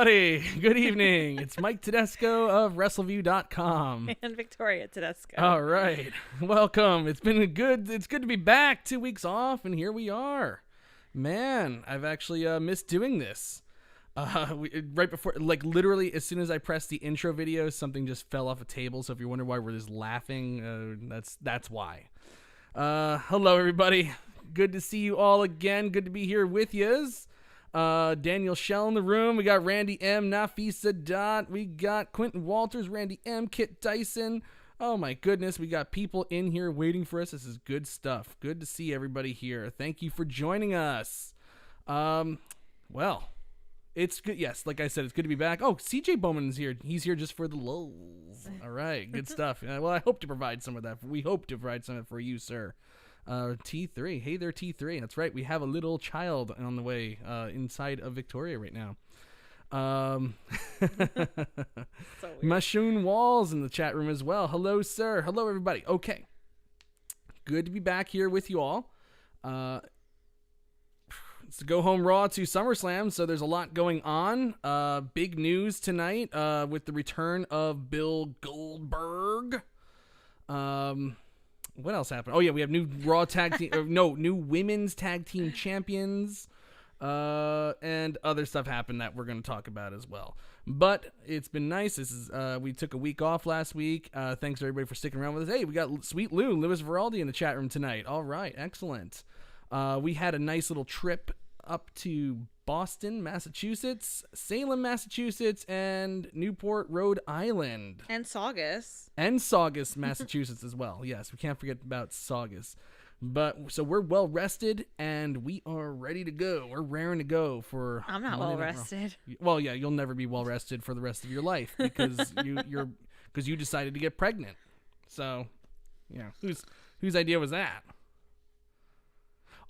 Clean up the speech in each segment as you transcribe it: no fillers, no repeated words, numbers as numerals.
everybody. Good evening. It's Mike Tedesco of Wrestleview.com. And Victoria Tedesco. All right. Welcome. It's good to be back. 2 weeks off, and here we are. Man, I've actually missed doing this. Right before, like literally as soon as I pressed the intro video, something just fell off a table. So if you're wondering why we're just laughing, that's why. Hello, everybody. Good to see you all again. Good to be here with yous. Daniel Shell in the room. We got Randy M, Nafisa Dot. We got Quentin Walters, Randy M, Kit Dyson. Oh my goodness, we got people in here waiting for us. This is good stuff. Good to see everybody here. Thank you for joining us. Well, it's good. Yes, like I said, it's good to be back. Oh, CJ Bowman's here. He's here just for the lulz. All right, good stuff. Well, I hope to provide some of that. We hope to provide some of it for you, sir. T3. Hey there, T3. That's right. We have a little child on the way inside of Victoria right now. So Mashoon Walls in the chat room as well. Hello, sir. Hello, everybody. Okay. Good to be back here with you all. It's the Go Home Raw to SummerSlam, so there's a lot going on. Big news tonight with the return of Bill Goldberg. What else happened? Oh, yeah, we have new Raw tag team, new women's tag team champions, and other stuff happened that we're going to talk about as well. But it's been nice. This is we took a week off last week. Thanks, everybody, for sticking around with us. Hey, we got Sweet Louis Veraldi in the chat room tonight. All right, excellent. We had a nice little trip up to Boston, Massachusetts, Salem, Massachusetts, and Newport, Rhode Island. And Saugus. And Saugus, Massachusetts as well. Yes, we can't forget about Saugus. But so we're well rested and we are ready to go. We're raring to go for. I'm not well rested. Well, yeah, you'll never be well rested for the rest of your life because you decided to get pregnant. So, yeah, whose idea was that?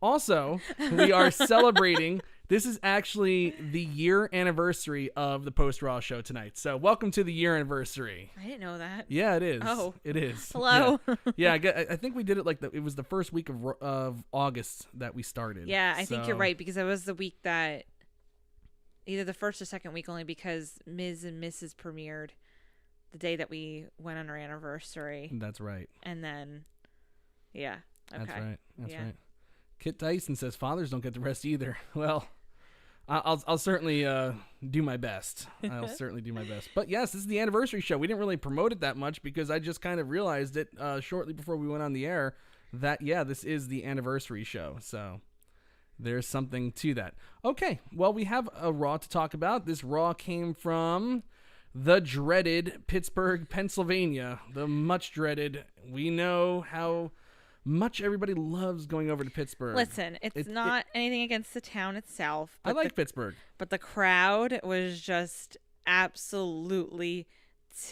Also, we are celebrating. This is actually the year anniversary of the Post Raw show tonight. So, welcome to the year anniversary. I didn't know that. Yeah, it is. Oh, it is. Hello. Yeah, I think we did it it was the first week of August that we started. Yeah, I think you're right because it was the week that either the first or second week, only because Ms. and Mrs. premiered the day that we went on our anniversary. That's right. And then, yeah. Okay. That's right. That's right. Kit Dyson says fathers don't get the rest either. Well, I'll certainly do my best. I'll certainly do my best. But yes, this is the anniversary show. We didn't really promote it that much because I just kind of realized it shortly before we went on the air that, yeah, this is the anniversary show. So there's something to that. Okay, well, we have a Raw to talk about. This Raw came from the dreaded Pittsburgh, Pennsylvania. The much dreaded. We know how much everybody loves going over to Pittsburgh. Listen, it's not anything against the town itself. I like Pittsburgh. But the crowd was just absolutely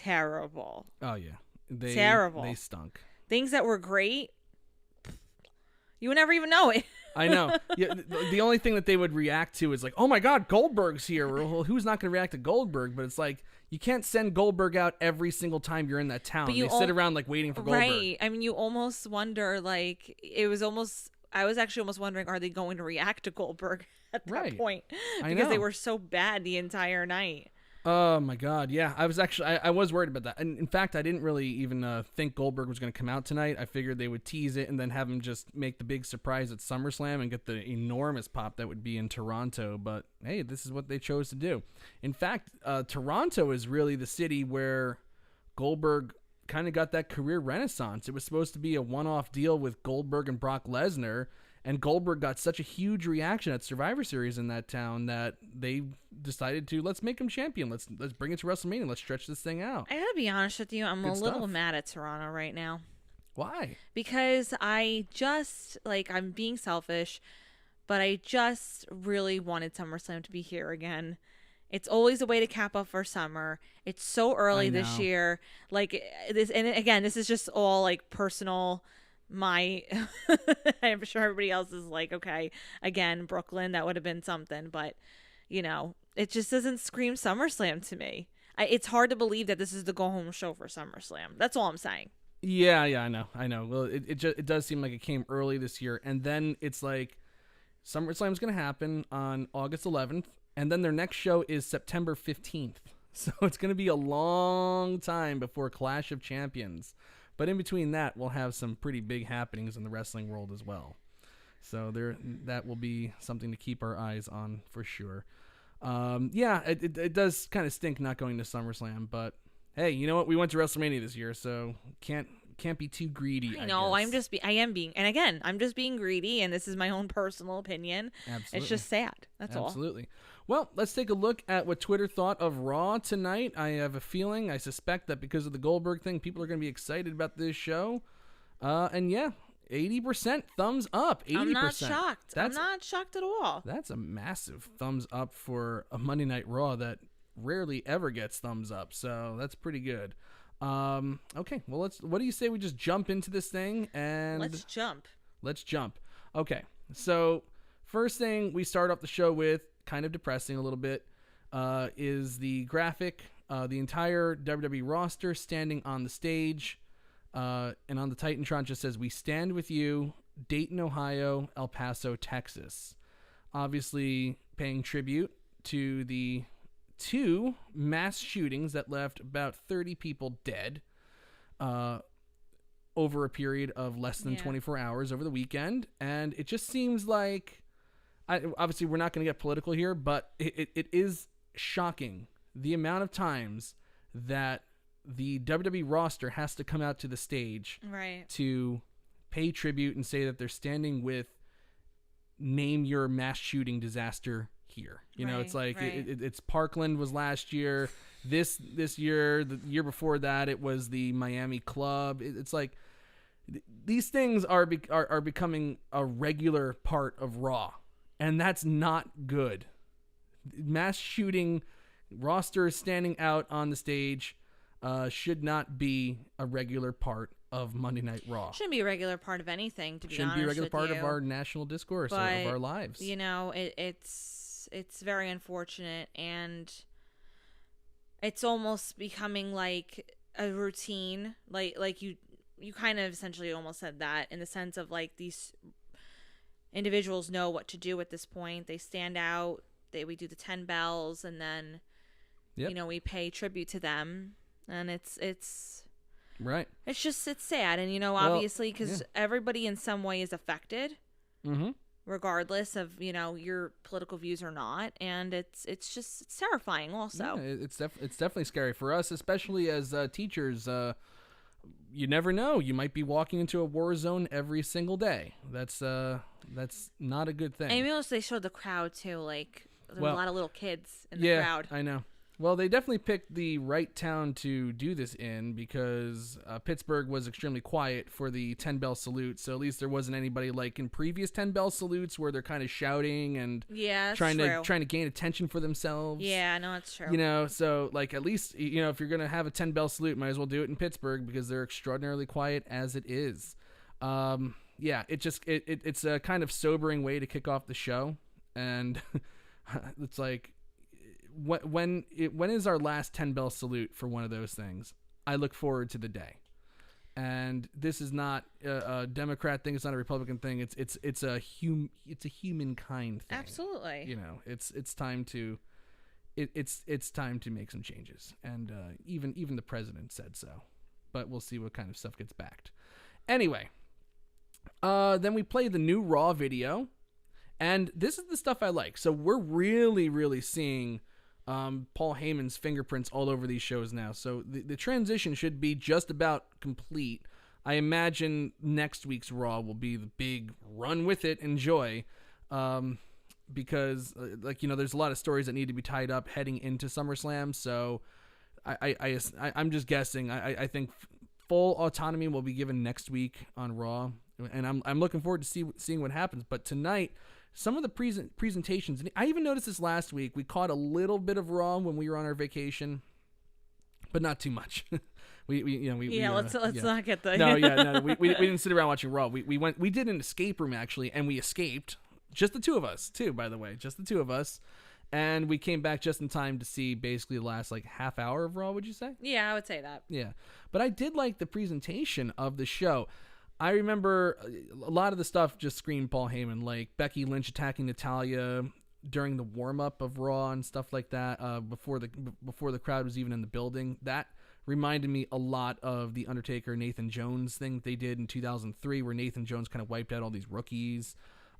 terrible. Oh, yeah. Terrible. They stunk. Things that were great, you would never even know it. I know. Yeah, the only thing that they would react to is like, oh my God, Goldberg's here. Well, who's not going to react to Goldberg? But it's like, you can't send Goldberg out every single time you're in that town. They sit around like waiting for Goldberg. Right. I mean, you almost wonder, like, I was actually almost wondering, are they going to react to Goldberg at that point? Because they were so bad the entire night. Oh my God, yeah. I was worried about that. And in fact, I didn't really even think Goldberg was going to come out tonight. I figured they would tease it and then have him just make the big surprise at SummerSlam and get the enormous pop that would be in Toronto. But hey, this is what they chose to do. In fact, Toronto is really the city where Goldberg kind of got that career renaissance. It was supposed to be a one-off deal with Goldberg and Brock Lesnar. And Goldberg got such a huge reaction at Survivor Series in that town that they decided to, let's make him champion. Let's bring it to WrestleMania. Let's stretch this thing out. I gotta be honest with you. I'm a little mad at Toronto right now. Why? Because I'm being selfish, but I just really wanted SummerSlam to be here again. It's always a way to cap up for summer. It's so early this year. Like this, and again, this is just all like personal. I'm sure everybody else is like, okay, again, Brooklyn, that would have been something, but it just doesn't scream SummerSlam to me. It's hard to believe that this is the go home show for SummerSlam. That's all I'm saying. Yeah, I know. Well, it does seem like it came early this year, and then it's like SummerSlam's going to happen on August 11th, And then their next show is September 15th. So it's going to be a long time before Clash of Champions. But in between that, we'll have some pretty big happenings in the wrestling world as well. So that will be something to keep our eyes on for sure. It does kind of stink not going to SummerSlam, but hey, you know what? We went to WrestleMania this year, so can't be too greedy. I know. I guess. I am being, and again, I'm just being greedy, and this is my own personal opinion. Absolutely. It's just sad. That's all. Absolutely. Well, let's take a look at what Twitter thought of Raw tonight. I have a feeling, I suspect that because of the Goldberg thing, people are going to be excited about this show. And yeah, 80% thumbs up. 80%. I'm not shocked. I'm not shocked at all. That's a massive thumbs up for a Monday Night Raw that rarely ever gets thumbs up. So that's pretty good. Okay, well, what do you say we just jump into this thing? And Let's jump. Okay, so first thing we start off the show with, kind of depressing a little bit, is the graphic. The entire WWE roster standing on the stage, and on the Titantron just says, "We stand with you, Dayton, Ohio, El Paso, Texas." Obviously paying tribute to the 2 mass shootings that left about 30 people dead over a period of less than 24 hours over the weekend. And it just seems like, obviously we're not going to get political here, but it is shocking the amount of times that the WWE roster has to come out to the stage to pay tribute and say that they're standing with name your mass shooting disaster here. You know, it's like it's Parkland was last year. This year, the year before that, it was the Miami Club. It's like these things are becoming a regular part of Raw, and that's not good. Mass shooting roster standing out on the stage should not be a regular part of Monday Night Raw. Shouldn't be a regular part of anything, to be honest. Shouldn't be a regular part of our national discourse, of our lives. You know, it's very unfortunate, and it's almost becoming like a routine. Like you kind of essentially almost said that, in the sense of like these individuals know what to do at this point. They stand out. We do the 10 bells, and then you know, we pay tribute to them, and it's right. It's sad, and you know, obviously, because everybody in some way is affected, regardless of, you know, your political views or not, and it's terrifying. Also, it's definitely scary for us, especially as teachers. You never know; you might be walking into a war zone every single day. That's not a good thing. And also, they showed the crowd too, like there were a lot of little kids in the crowd. I know. Well, they definitely picked the right town to do this in, because Pittsburgh was extremely quiet for the 10-bell salute, so at least there wasn't anybody like in previous 10-bell salutes where they're kind of shouting and trying to gain attention for themselves. Yeah, no, that's true. You know, so like at least, you know, if you're gonna have a 10-bell salute, might as well do it in Pittsburgh, because they're extraordinarily quiet as it is. It's a kind of sobering way to kick off the show, and it's like, when is our last 10-bell salute for one of those things? I look forward to the day. And this is not a Democrat thing. It's not a Republican thing. It's a humankind thing. Absolutely. You know, it's time to make some changes. And even the president said so. But we'll see what kind of stuff gets backed. Anyway, then we play the new Raw video. And this is the stuff I like. So we're really, really seeing Paul Heyman's fingerprints all over these shows now. So the transition should be just about complete. I imagine next week's Raw will be the big run with it, enjoy, because like, you know, there's a lot of stories that need to be tied up heading into SummerSlam. So I'm just guessing. I think full autonomy will be given next week on Raw, and I'm looking forward to seeing what happens. But tonight, some of the presentations, and I even noticed this last week, we caught a little bit of Raw when we were on our vacation, but not too much. Let's not get the we didn't sit around watching Raw. We did an escape room actually, and we escaped, just the two of us too, by the way, just the two of us, and we came back just in time to see basically the last like half hour of Raw. Would you say? Yeah, I would say that. Yeah, but I did like the presentation of the show. I remember a lot of the stuff just screamed Paul Heyman, like Becky Lynch attacking Natalya, during the warm up of Raw and stuff like that, before the crowd was even in the building. That reminded me a lot of the Undertaker Nathan Jones thing that they did in 2003, where Nathan Jones kind of wiped out all these rookies.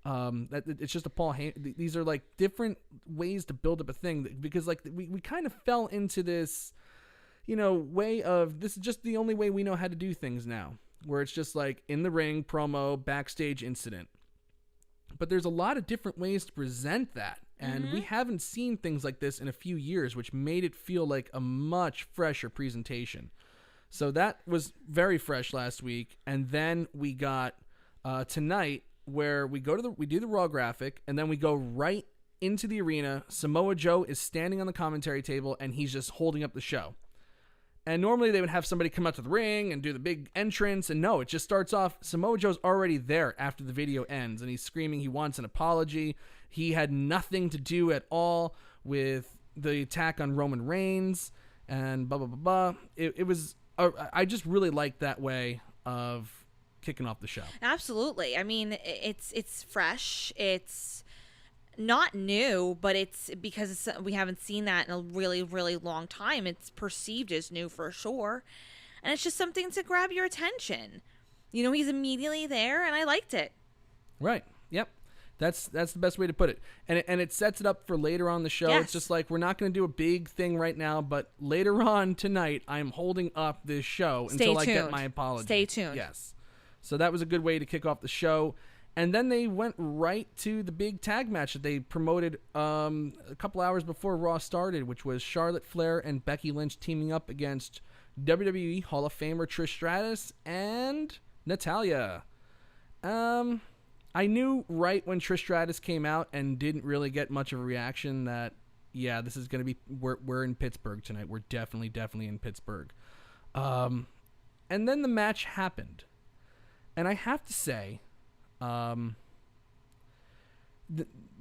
It's just a Paul Heyman. These are like different ways to build up a thing, because like we kind of fell into this, way of, this is just the only way we know how to do things now, where it's just like in the ring, promo, backstage, incident. But there's a lot of different ways to present that. And we haven't seen things like this in a few years, which made it feel like a much fresher presentation. So that was very fresh last week. And then we got tonight, where we do the Raw graphic, and then we go right into the arena. Samoa Joe is standing on the commentary table, and he's just holding up the show. And normally they would have somebody come out to the ring and do the big entrance, and no, it just starts off. Samoa Joe's already there after the video ends, and he's screaming he wants an apology. He had nothing to do at all with the attack on Roman Reigns, and blah, blah, blah, blah. It was, I just really liked that way of kicking off the show. Absolutely. I mean, it's fresh. It's not new, but it's because we haven't seen that in a really, really long time. It's perceived as new for sure. And it's just something to grab your attention. He's immediately there, and I liked it. Right. Yep. That's the best way to put it. And it sets it up for later on the show. Yes. It's just like, we're not going to do a big thing right now, but later on tonight, I'm holding up this show until I get my apology. Stay tuned. Yes. So that was a good way to kick off the show. And then they went right to the big tag match that they promoted a couple hours before Raw started, which was Charlotte Flair and Becky Lynch teaming up against WWE Hall of Famer Trish Stratus and Natalya. I knew right when Trish Stratus came out and didn't really get much of a reaction that, yeah, this is going to be, we're in Pittsburgh tonight. We're definitely in Pittsburgh. And then the match happened. And I have to say, the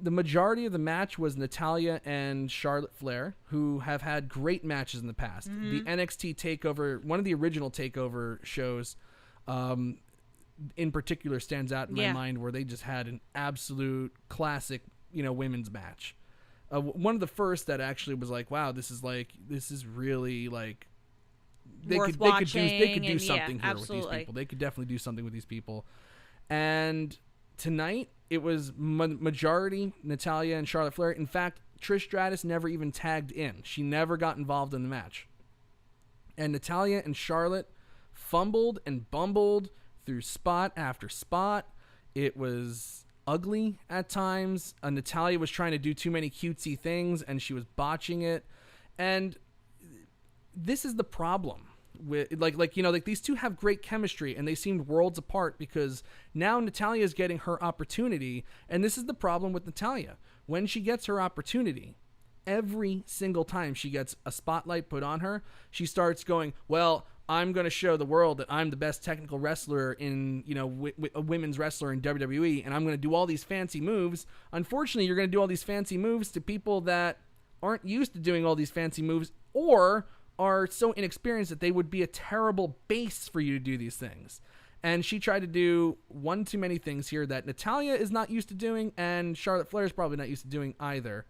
majority of the match was Natalya and Charlotte Flair, who have had great matches in the past. The NXT TakeOver, one of the original TakeOver shows, in particular stands out in my mind, where they just had an absolute classic, women's match. One of the first that actually was like, wow, this is really like, they could do something here with these people. They could definitely do something with these people. And tonight, it was majority Natalya and Charlotte Flair. In fact, Trish Stratus never even tagged in. She never got involved in the match. And Natalya and Charlotte fumbled and bumbled through spot after spot. It was ugly at times. Natalya was trying to do too many cutesy things, and she was botching it. And this is the problem with like these two have great chemistry, and they seemed worlds apart, because now Natalya is getting her opportunity, and this is the problem with Natalya. When she gets her opportunity, every single time she gets a spotlight put on her, she starts going, well, I'm going to show the world that I'm the best technical wrestler in, a women's wrestler in WWE, and I'm going to do all these fancy moves. Unfortunately, you're going to do all these fancy moves to people that aren't used to doing all these fancy moves, or are so inexperienced that they would be a terrible base for you to do these things. And she tried to do one too many things here that Natalya is not used to doing, and Charlotte Flair is probably not used to doing either.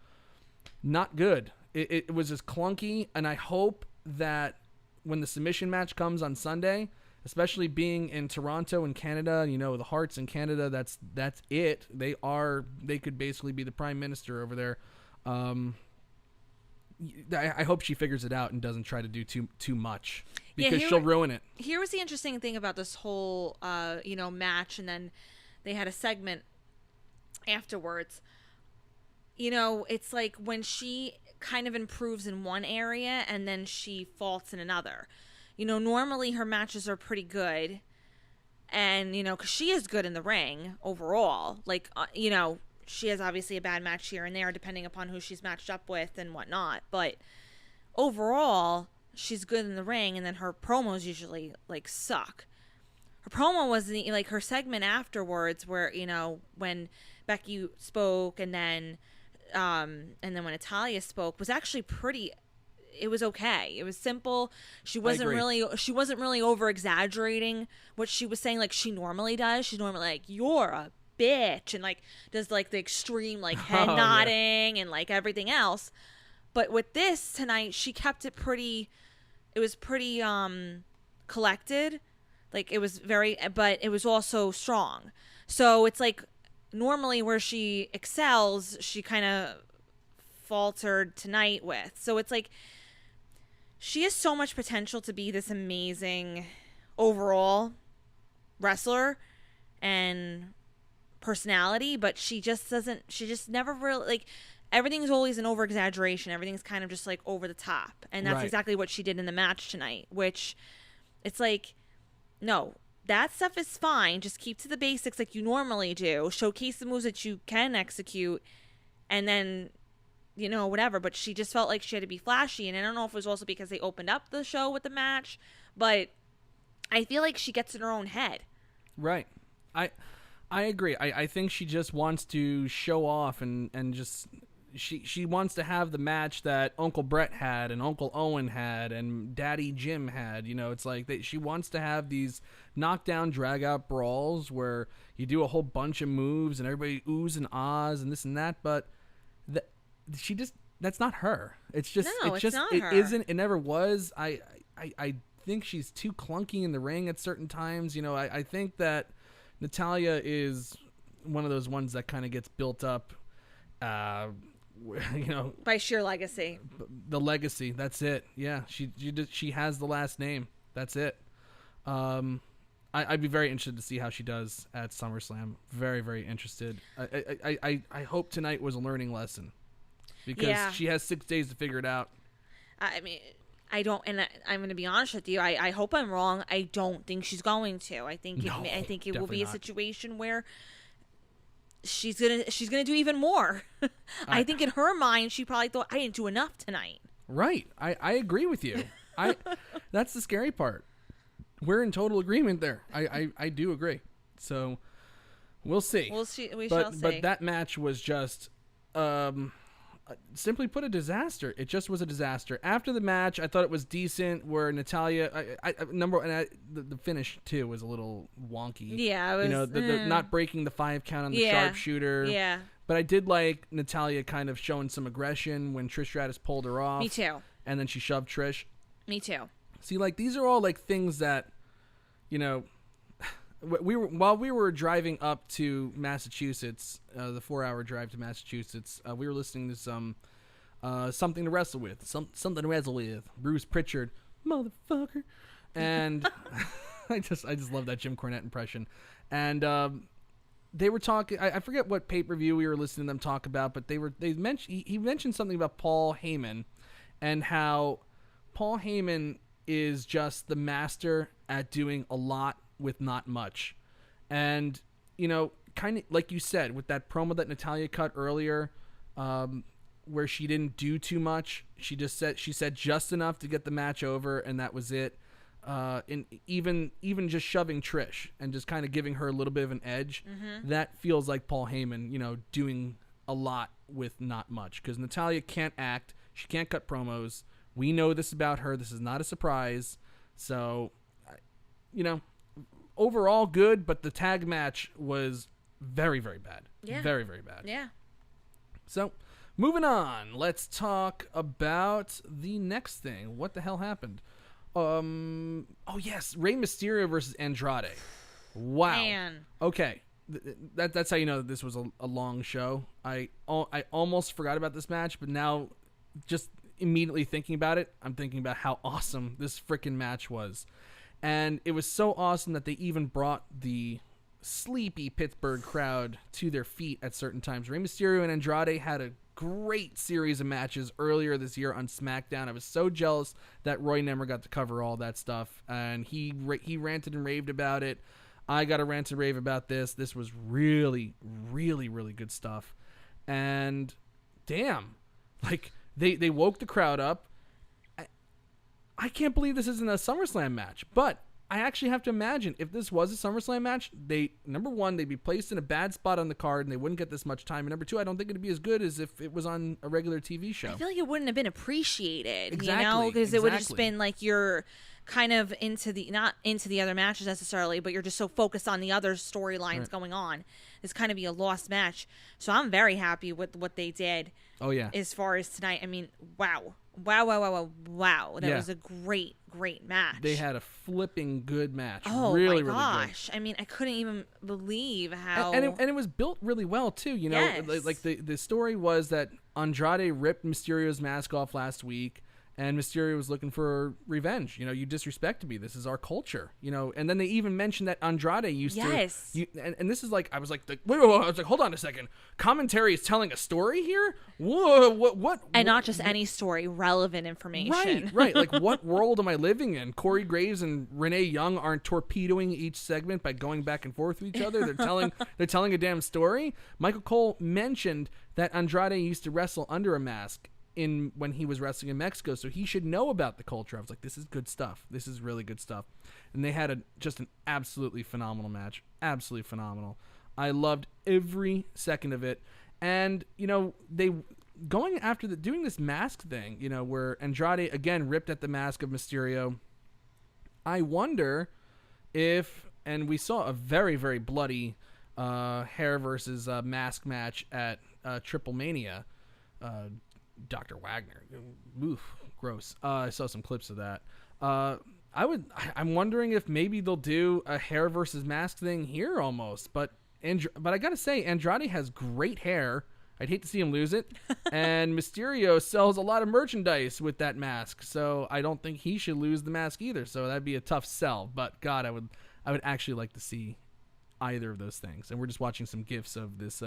Not good. It was just clunky, and I hope that when the submission match comes on Sunday, especially being in Toronto in Canada, the Hearts in Canada, that's it. They could basically be the prime minister over there. I hope she figures it out and doesn't try to do too much, because she'll ruin it. Here was the interesting thing about this whole match, and then they had a segment afterwards. It's like when she kind of improves in one area and then she faults in another. Normally her matches are pretty good, and because she is good in the ring overall. Like she has obviously a bad match here and there depending upon who she's matched up with and whatnot, but overall she's good in the ring, and then her promos usually like suck. Her promo was like her segment afterwards, where when Becky spoke, and then when Natalya spoke, was actually pretty. It was okay. It was simple. She wasn't really over exaggerating what she was saying like she normally does. She's normally like, you're a bitch, and like does like the extreme like head nodding and like everything else. But with this tonight, she kept it pretty. It was pretty collected, like it was very, but it was also strong. So it's like normally where she excels, she kind of faltered tonight with. So it's like she has so much potential to be this amazing overall wrestler and personality, but she just never really, like, everything's always an over exaggeration. Everything's kind of just like over the top. And that's exactly what she did in the match tonight, which it's like, no, that stuff is fine. Just keep to the basics like you normally do. Showcase the moves that you can execute, and then, you know, whatever. But she just felt like she had to be flashy. And I don't know if it was also because they opened up the show with the match, but I feel like she gets in her own head. Right. I agree. I think she just wants to show off and just she wants to have the match that Uncle Brett had and Uncle Owen had and Daddy Jim had. You know, it's like she wants to have these knockdown, drag-out brawls where you do a whole bunch of moves and everybody oohs and ahs and this and that, but that's not her. It's just no, it's just not it her. isn't. It never was. I think she's too clunky in the ring at certain times. You know, I think that Natalya is one of those ones that kind of gets built up, you know, by sheer legacy. The legacy, that's it. Yeah, she has the last name. That's it. I'd be very interested to see how she does at SummerSlam. Very, very interested. I hope tonight was a learning lesson because she has 6 days to figure it out. I mean, I don't, and I'm going to be honest with you. I hope I'm wrong. I don't think she's going to. I think it will be a situation where she's gonna do even more. I think in her mind, she probably thought, I didn't do enough tonight. Right. I agree with you. That's the scary part. We're in total agreement there. I do agree. So we'll see. We shall see. But that match was just, simply put, a disaster. It just was a disaster. After the match, I thought it was decent. Where Natalya, the finish too was a little wonky. Yeah, it was, you know, the not breaking the 5 count on the sharpshooter. Yeah. But I did like Natalya kind of showing some aggression when Trish Stratus pulled her off. Me too. And then she shoved Trish. Me too. See, like, these are all like things that, you know, while we were driving up to Massachusetts, the 4-hour drive to Massachusetts, we were listening to some something to wrestle with, something to wrestle with. Bruce Pritchard, motherfucker, and I just love that Jim Cornette impression. And they were talking. I forget what pay-per-view we were listening to them talk about, but he mentioned something about Paul Heyman and how Paul Heyman is just the master at doing a lot with not much. And, you know, kind of like you said, with that promo that Natalya cut earlier, where she didn't do too much, she said just enough to get the match over, and that was it. And even just shoving Trish and just kind of giving her a little bit of an edge, that feels like Paul Heyman, you know, doing a lot with not much. Because Natalya can't act, she can't cut promos. We know this about her. This is not a surprise. So, you know, overall good, but the tag match was very, very bad. Yeah. Very, very bad. Yeah. So, moving on. Let's talk about the next thing. What the hell happened? Oh, yes. Rey Mysterio versus Andrade. Wow. Man. Okay. That's how you know that this was a long show. I almost forgot about this match, but now just immediately thinking about it, I'm thinking about how awesome this freaking match was. And it was so awesome that they even brought the sleepy Pittsburgh crowd to their feet at certain times. Rey Mysterio and Andrade had a great series of matches earlier this year on SmackDown. I was so jealous that Roy never got to cover all that stuff. And he ranted and raved about it. I got to rant and rave about this. This was really, really, really good stuff. And damn, like, They woke the crowd up. I can't believe this isn't a SummerSlam match, but I actually have to imagine if this was a SummerSlam match, number one, they'd be placed in a bad spot on the card and they wouldn't get this much time. And number two, I don't think it'd be as good as if it was on a regular TV show. I feel like it wouldn't have been appreciated, Exactly, because it would have just been like you're kind of not into the other matches necessarily, but you're just so focused on the other storylines going on. It's kind of be a lost match. So I'm very happy with what they did. Oh, yeah. As far as tonight, I mean, wow. That was a great match. They had a flipping good match. Oh, really, my Really gosh. good. I mean, I couldn't even believe how... And it was built really well, too. You know, Yes. like the story was that Andrade ripped Mysterio's mask off last week, and Mysterio was looking for revenge. You know, you disrespected me. This is our culture. You know, and then they even mentioned that Andrade used to. And this is like, I was like, wait. I was like, hold on a second. Commentary is telling a story here? Whoa, what? And not just any story, relevant information. Right. Like, what world am I living in? Corey Graves and Renee Young aren't torpedoing each segment by going back and forth with each other. They're telling a damn story. Michael Cole mentioned that Andrade used to wrestle under a mask when he was wrestling in Mexico, so he should know about the culture. I was like, this is good stuff. This is really good stuff. And they had just an absolutely phenomenal match. Absolutely phenomenal. I loved every second of it. And, you know, they going after doing this mask thing, you know, where Andrade again ripped at the mask of Mysterio. I wonder if, and we saw a very, very bloody hair versus mask match at Triple Mania. Dr. Wagner. Oof, gross. I saw some clips of that. I'm wondering if maybe they'll do a hair versus mask thing here almost. But I gotta say, Andrade has great hair. I'd hate to see him lose it. And Mysterio sells a lot of merchandise with that mask, so I don't think he should lose the mask either. So that'd be a tough sell. But God, I would actually like to see either of those things. And we're just watching some GIFs of this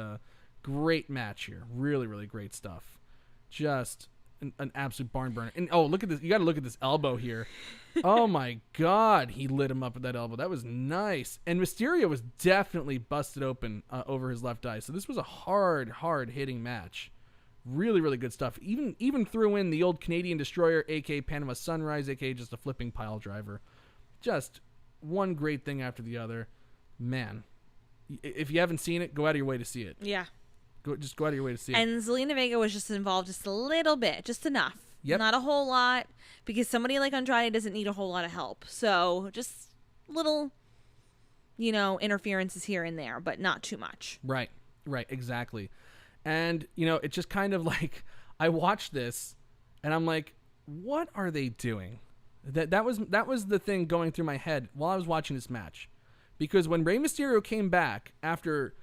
great match here. Really, really great stuff. Just an absolute barn burner. And look at this. You got to look at this elbow here. Oh my God, he lit him up with that elbow. That was nice. And Mysterio was definitely busted open over his left eye. So this was a hard hitting match. Really, really good stuff. Even threw in the old Canadian Destroyer, aka Panama Sunrise, aka just a flipping pile driver. Just one great thing after the other. Man, if you haven't seen it, go out of your way to see it. Yeah. Go out of your way to see it. And Zelina Vega was just involved just a little bit, just enough. Yep. Not a whole lot, because somebody like Andrade doesn't need a whole lot of help. So just little, interferences here and there, but not too much. Right, exactly. And, it's just kind of like, I watched this, and I'm like, what are they doing? That was the thing going through my head while I was watching this match. Because when Rey Mysterio came back after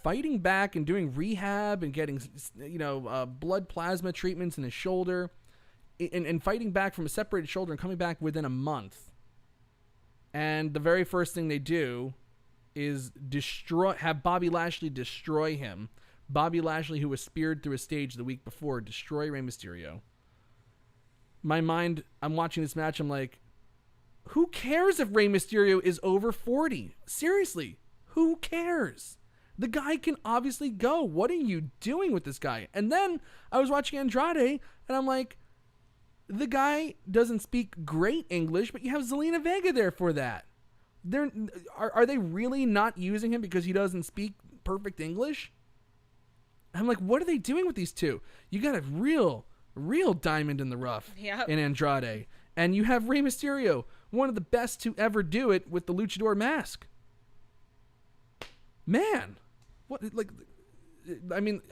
fighting back and doing rehab and getting, blood plasma treatments in his shoulder and fighting back from a separated shoulder and coming back within a month. And the very first thing they do is have Bobby Lashley destroy him. Bobby Lashley, who was speared through a stage the week before, destroy Rey Mysterio. My mind, I'm watching this match, I'm like, who cares if Rey Mysterio is over 40? Seriously, who cares? The guy can obviously go. What are you doing with this guy? And then I was watching Andrade, and I'm like, the guy doesn't speak great English, but you have Zelina Vega there for that. Are they really not using him because he doesn't speak perfect English? I'm like, what are they doing with these two? You got a real diamond in the rough in Andrade. And you have Rey Mysterio, one of the best to ever do it with the luchador mask. Man.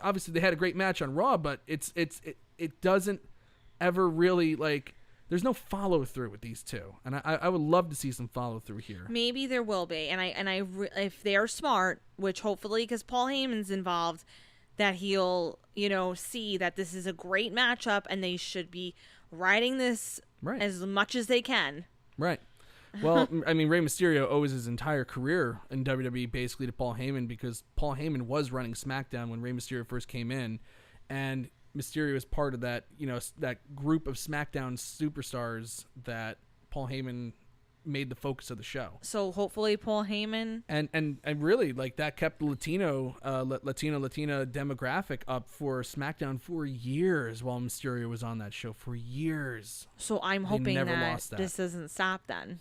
Obviously they had a great match on Raw, but it doesn't ever really, there's no follow through with these two, and I would love to see some follow through here. Maybe there will be, and if they're smart, which hopefully, because Paul Heyman's involved, that he'll see that this is a great matchup and they should be riding this as much as they can. Right. Well, Rey Mysterio owes his entire career in WWE basically to Paul Heyman, because Paul Heyman was running SmackDown when Rey Mysterio first came in, and Mysterio is part of that, that group of SmackDown superstars that Paul Heyman made the focus of the show. So hopefully Paul Heyman and really that kept the Latina demographic up for SmackDown for years while Mysterio was on that show for years. So I'm hoping that this doesn't stop then.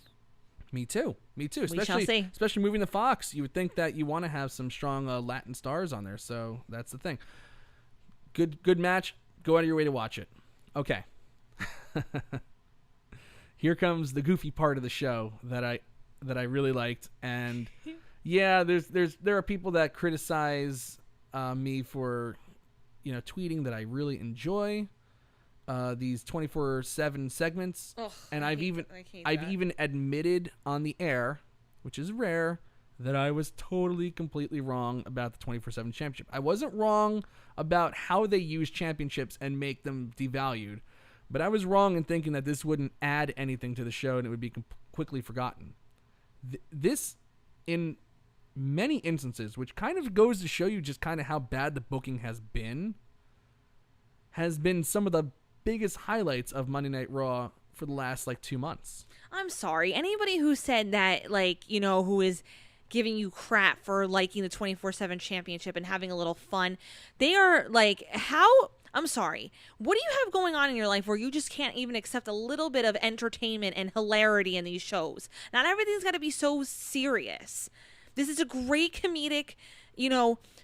Me too. We shall see. Especially moving to Fox, you would think that you want to have some strong Latin stars on there. So that's the thing. Good match. Go out of your way to watch it. Okay. Here comes the goofy part of the show that I really liked, and yeah, there are people that criticize me for tweeting that I really enjoy these 24/7 segments. Ugh, and I've even admitted on the air, which is rare, that I was completely wrong about the 24/7 championship. I wasn't wrong about how they use championships and make them devalued, but I was wrong in thinking that this wouldn't add anything to the show and it would be quickly forgotten. This, in many instances, which kind of goes to show you just kind of how bad the booking has been some of the biggest highlights of Monday Night Raw for the last 2 months. I'm sorry. Anybody who said that, who is giving you crap for liking the 24/7 championship and having a little fun, they are I'm sorry. What do you have going on in your life where you just can't even accept a little bit of entertainment and hilarity in these shows? Not everything's got to be so serious. This is a great comedic,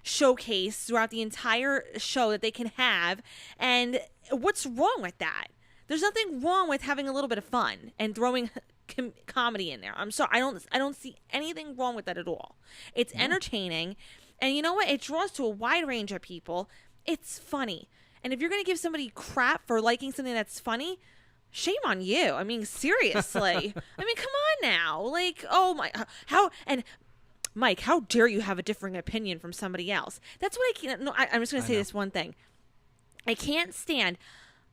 showcase throughout the entire show that they can have. And what's wrong with that? There's nothing wrong with having a little bit of fun and throwing comedy in there. I'm sorry. I don't see anything wrong with that at all. It's entertaining. And you know what? It draws to a wide range of people. It's funny. And if you're going to give somebody crap for liking something that's funny, shame on you. I mean, seriously. I mean, come on now. Oh my, Mike, how dare you have a differing opinion from somebody else? That's what I can't, no, I'm just going to say this one thing. I can't stand,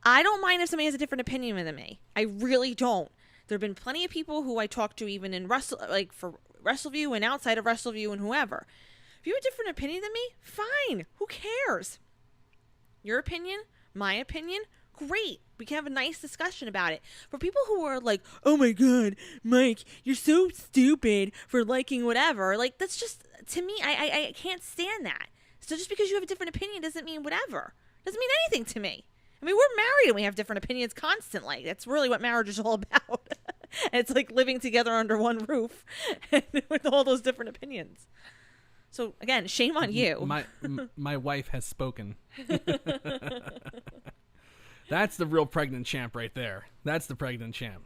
I don't mind if somebody has a different opinion than me. I really don't. There have been plenty of people who I talk to even in for Wrestleview and outside of Wrestleview and whoever. If you have a different opinion than me, fine. Who cares? Your opinion, my opinion, great. We can have a nice discussion about it. For people who are like, oh my God, Mike, you're so stupid for liking whatever. That's just, to me, I can't stand that. So just because you have a different opinion doesn't mean whatever. Doesn't mean anything to me. I mean, we're married and we have different opinions constantly. That's really what marriage is all about. It's like living together under one roof with all those different opinions. So again, shame on you. My wife has spoken. That's the real pregnant champ right there. That's the pregnant champ.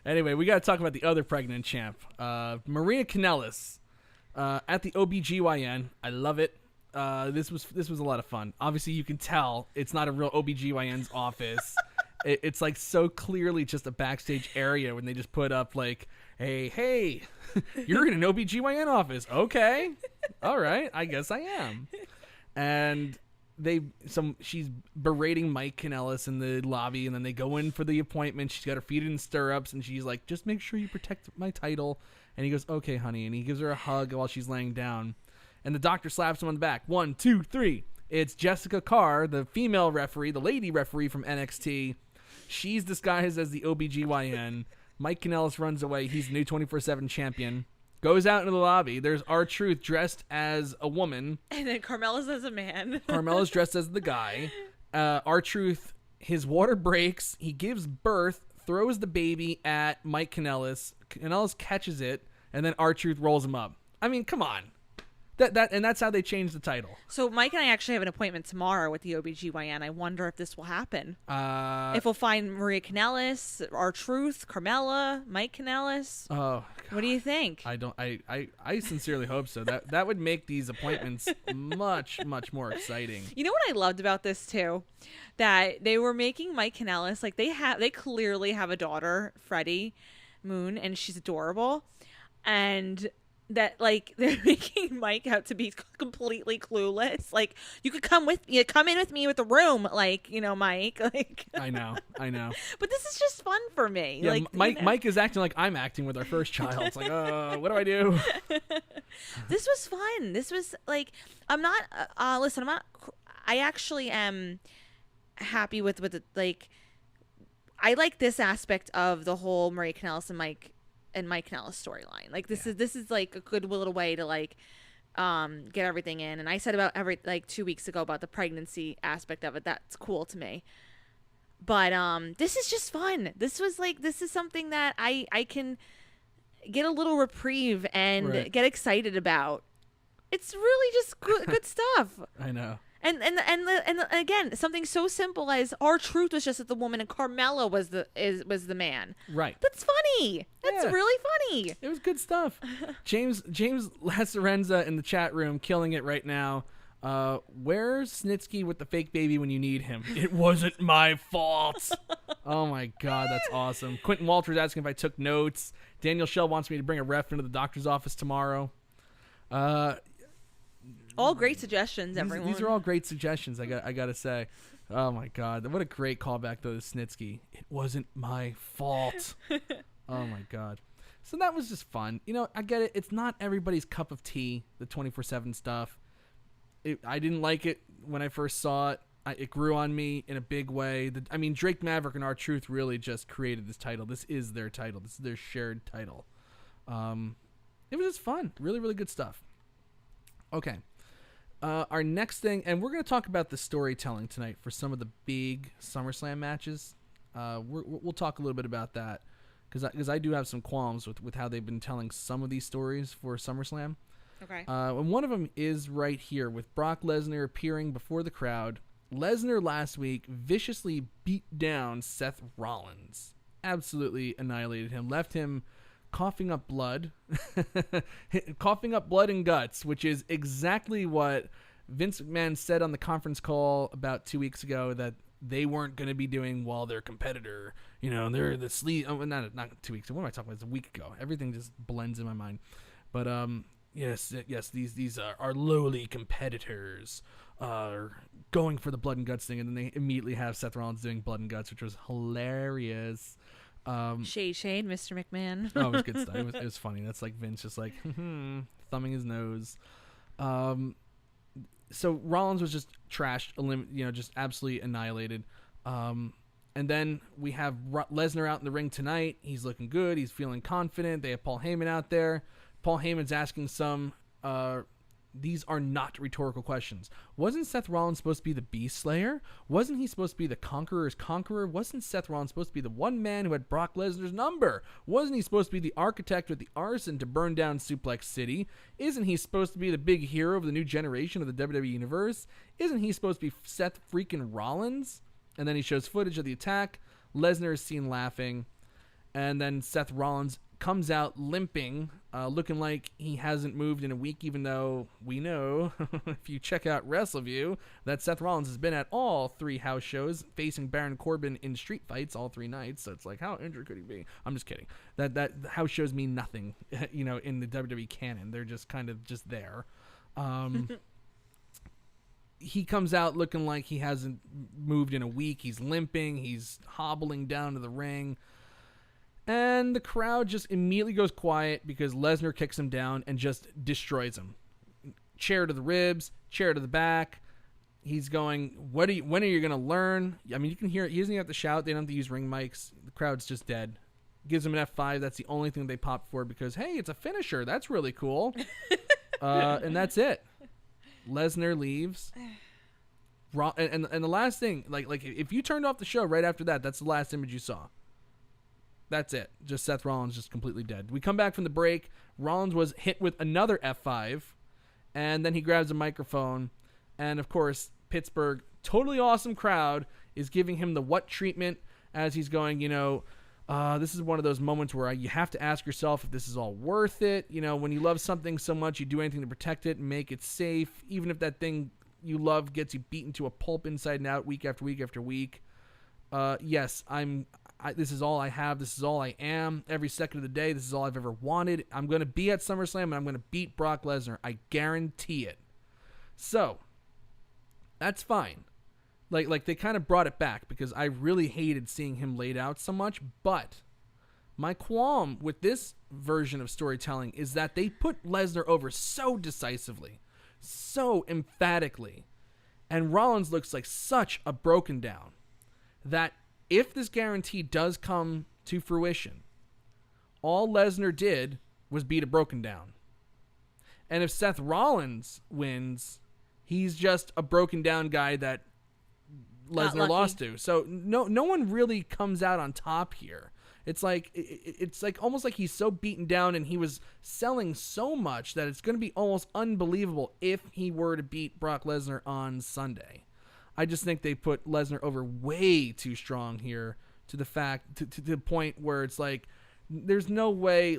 Anyway, we got to talk about the other pregnant champ, Maria Kanellis, at the OBGYN. I love it. This was a lot of fun. Obviously, you can tell it's not a real OBGYN's office. It's so clearly just a backstage area when they just put up hey, you're in an OBGYN office. Okay. All right. I guess I am. And she's berating Mike Kanellis in the lobby, and then they go in for the appointment. She's got her feet in stirrups, and she's like, just make sure you protect my title. And he goes, okay, honey. And he gives her a hug while she's laying down. And the doctor slaps him on the back. 1, 2, 3. It's Jessica Carr, the female referee, the lady referee from NXT. She's disguised as the OBGYN. Mike Kanellis runs away. He's the new 24/7 champion. Goes out into the lobby. There's R-Truth dressed as a woman. And then Carmella's as a man. Carmella's dressed as the guy. R-Truth, his water breaks. He gives birth, throws the baby at Mike Kanellis. Kanellis catches it, and then R-Truth rolls him up. I mean, come on. And that's how they changed the title. So Mike and I actually have an appointment tomorrow with the OBGYN. I wonder if this will happen. If we'll find Maria Kanellis, R-Truth, Carmella, Mike Kanellis. Oh, God. What do you think? I sincerely hope so. That would make these appointments much, much more exciting. You know what I loved about this too? That they were making Mike Kanellis, they clearly have a daughter, Freddie Moon, and she's adorable. And that they're making Mike out to be completely clueless. You could come in with me with the room, Mike. I know. But this is just fun for me. Yeah, Mike is acting like I'm acting with our first child. It's what do I do? This was fun. This was I'm not. Listen, I'm not. I actually am happy with it. I like this aspect of the whole Maria Kanellis and Mike Kanellis storyline. This is a good little way to get everything in. And I said about 2 weeks ago about the pregnancy aspect of it. That's cool to me. But this is just fun. This was this is something that I can get a little reprieve and Right. get excited about. It's really just good stuff. I know. And again, something so simple as R-Truth was just the woman and Carmella was the man. Right. That's funny. That's Yeah. really funny. It was good stuff. James Lazarenza in the chat room killing it right now. Where's Snitsky with the fake baby when you need him? It wasn't my fault. Oh my God, that's awesome. Quentin Walters asking if I took notes. Daniel Shell wants me to bring a ref into the doctor's office tomorrow. All great suggestions, everyone. These are all great suggestions. I gotta say. Oh my God, what a great callback though to Snitsky. It wasn't my fault. Oh my God. So that was just fun. You know, I get it. It's not everybody's cup of tea, the 24/7 stuff. I didn't like it when I first saw it. It grew on me in a big way. Drake Maverick and R-Truth really just created this title. This is their title. This is their shared title. It was just fun. Really, really good stuff. Okay. Our next thing, and we're going to talk about the storytelling tonight for some of the big SummerSlam matches. We'll talk a little bit about that because I do have some qualms with how they've been telling some of these stories for SummerSlam. Okay. And one of them is right here with Brock Lesnar appearing before the crowd. Lesnar last week viciously beat down Seth Rollins. Absolutely annihilated him. Left him coughing up blood. Coughing up blood and guts, which is exactly what Vince McMahon said on the conference call about 2 weeks ago that they weren't going to be doing while their competitor, they're the sleeve. Oh, not 2 weeks. What am I talking about? It's a week ago. Everything just blends in my mind. But yes, these are lowly competitors are going for the blood and guts thing, and then they immediately have Seth Rollins doing blood and guts, which was hilarious. Shade, Mr. McMahon. Oh, it was good stuff. It was funny. That's like Vince just like thumbing his nose. So Rollins was just trashed, just absolutely annihilated. And then we have Lesnar out in the ring tonight. He's looking good. He's feeling confident. They have Paul Heyman out there. Paul Heyman's asking some, these are not rhetorical questions. Wasn't Seth Rollins supposed to be the Beast Slayer? Wasn't he supposed to be the Conqueror's Conqueror? Wasn't Seth Rollins supposed to be the one man who had Brock Lesnar's number? Wasn't he supposed to be the architect with the arson to burn down Suplex City? Isn't he supposed to be the big hero of the new generation of the WWE Universe? Isn't he supposed to be Seth freaking Rollins? And then he shows footage of the attack. Lesnar is seen laughing. And then Seth Rollins comes out limping, looking like he hasn't moved in a week, even though we know, if you check out Wrestleview, that Seth Rollins has been at all 3 house shows, facing Baron Corbin in street fights all 3 nights. So it's like, how injured could he be? I'm just kidding. That house shows mean nothing, in the WWE canon. They're just kind of just there. He comes out looking like he hasn't moved in a week. He's limping. He's hobbling down to the ring. And the crowd just immediately goes quiet because Lesnar kicks him down and just destroys him. Chair to the ribs, chair to the back. He's going, when are you going to learn? You can hear it. He doesn't even have to shout. They don't have to use ring mics. The crowd's just dead. Gives him an F5. That's the only thing they pop for because, hey, it's a finisher. That's really cool. And that's it. Lesnar leaves. And the last thing, like if you turned off the show right after that, that's the last image you saw. That's it. Just Seth Rollins just completely dead. We come back from the break. Rollins was hit with another F5, and then he grabs a microphone, and of course, Pittsburgh, totally awesome crowd, is giving him the what treatment as he's going, this is one of those moments where you have to ask yourself if this is all worth it. When you love something so much, you do anything to protect it and make it safe, even if that thing you love gets you beaten to a pulp inside and out week after week after week. Yes, this is all I have. This is all I am. Every second of the day, this is all I've ever wanted. I'm going to be at SummerSlam, and I'm going to beat Brock Lesnar. I guarantee it. So, that's fine. Like they kind of brought it back because I really hated seeing him laid out so much. But my qualm with this version of storytelling is that they put Lesnar over so decisively, so emphatically, and Rollins looks like such a broken down that if this guarantee does come to fruition, all Lesnar did was beat a broken down. And if Seth Rollins wins, he's just a broken down guy that Lesnar lost to. So no one really comes out on top here. It's like almost like he's so beaten down, and he was selling so much that it's going to be almost unbelievable if he were to beat Brock Lesnar on Sunday. I just think they put Lesnar over way too strong here, to the point where it's like there's no way,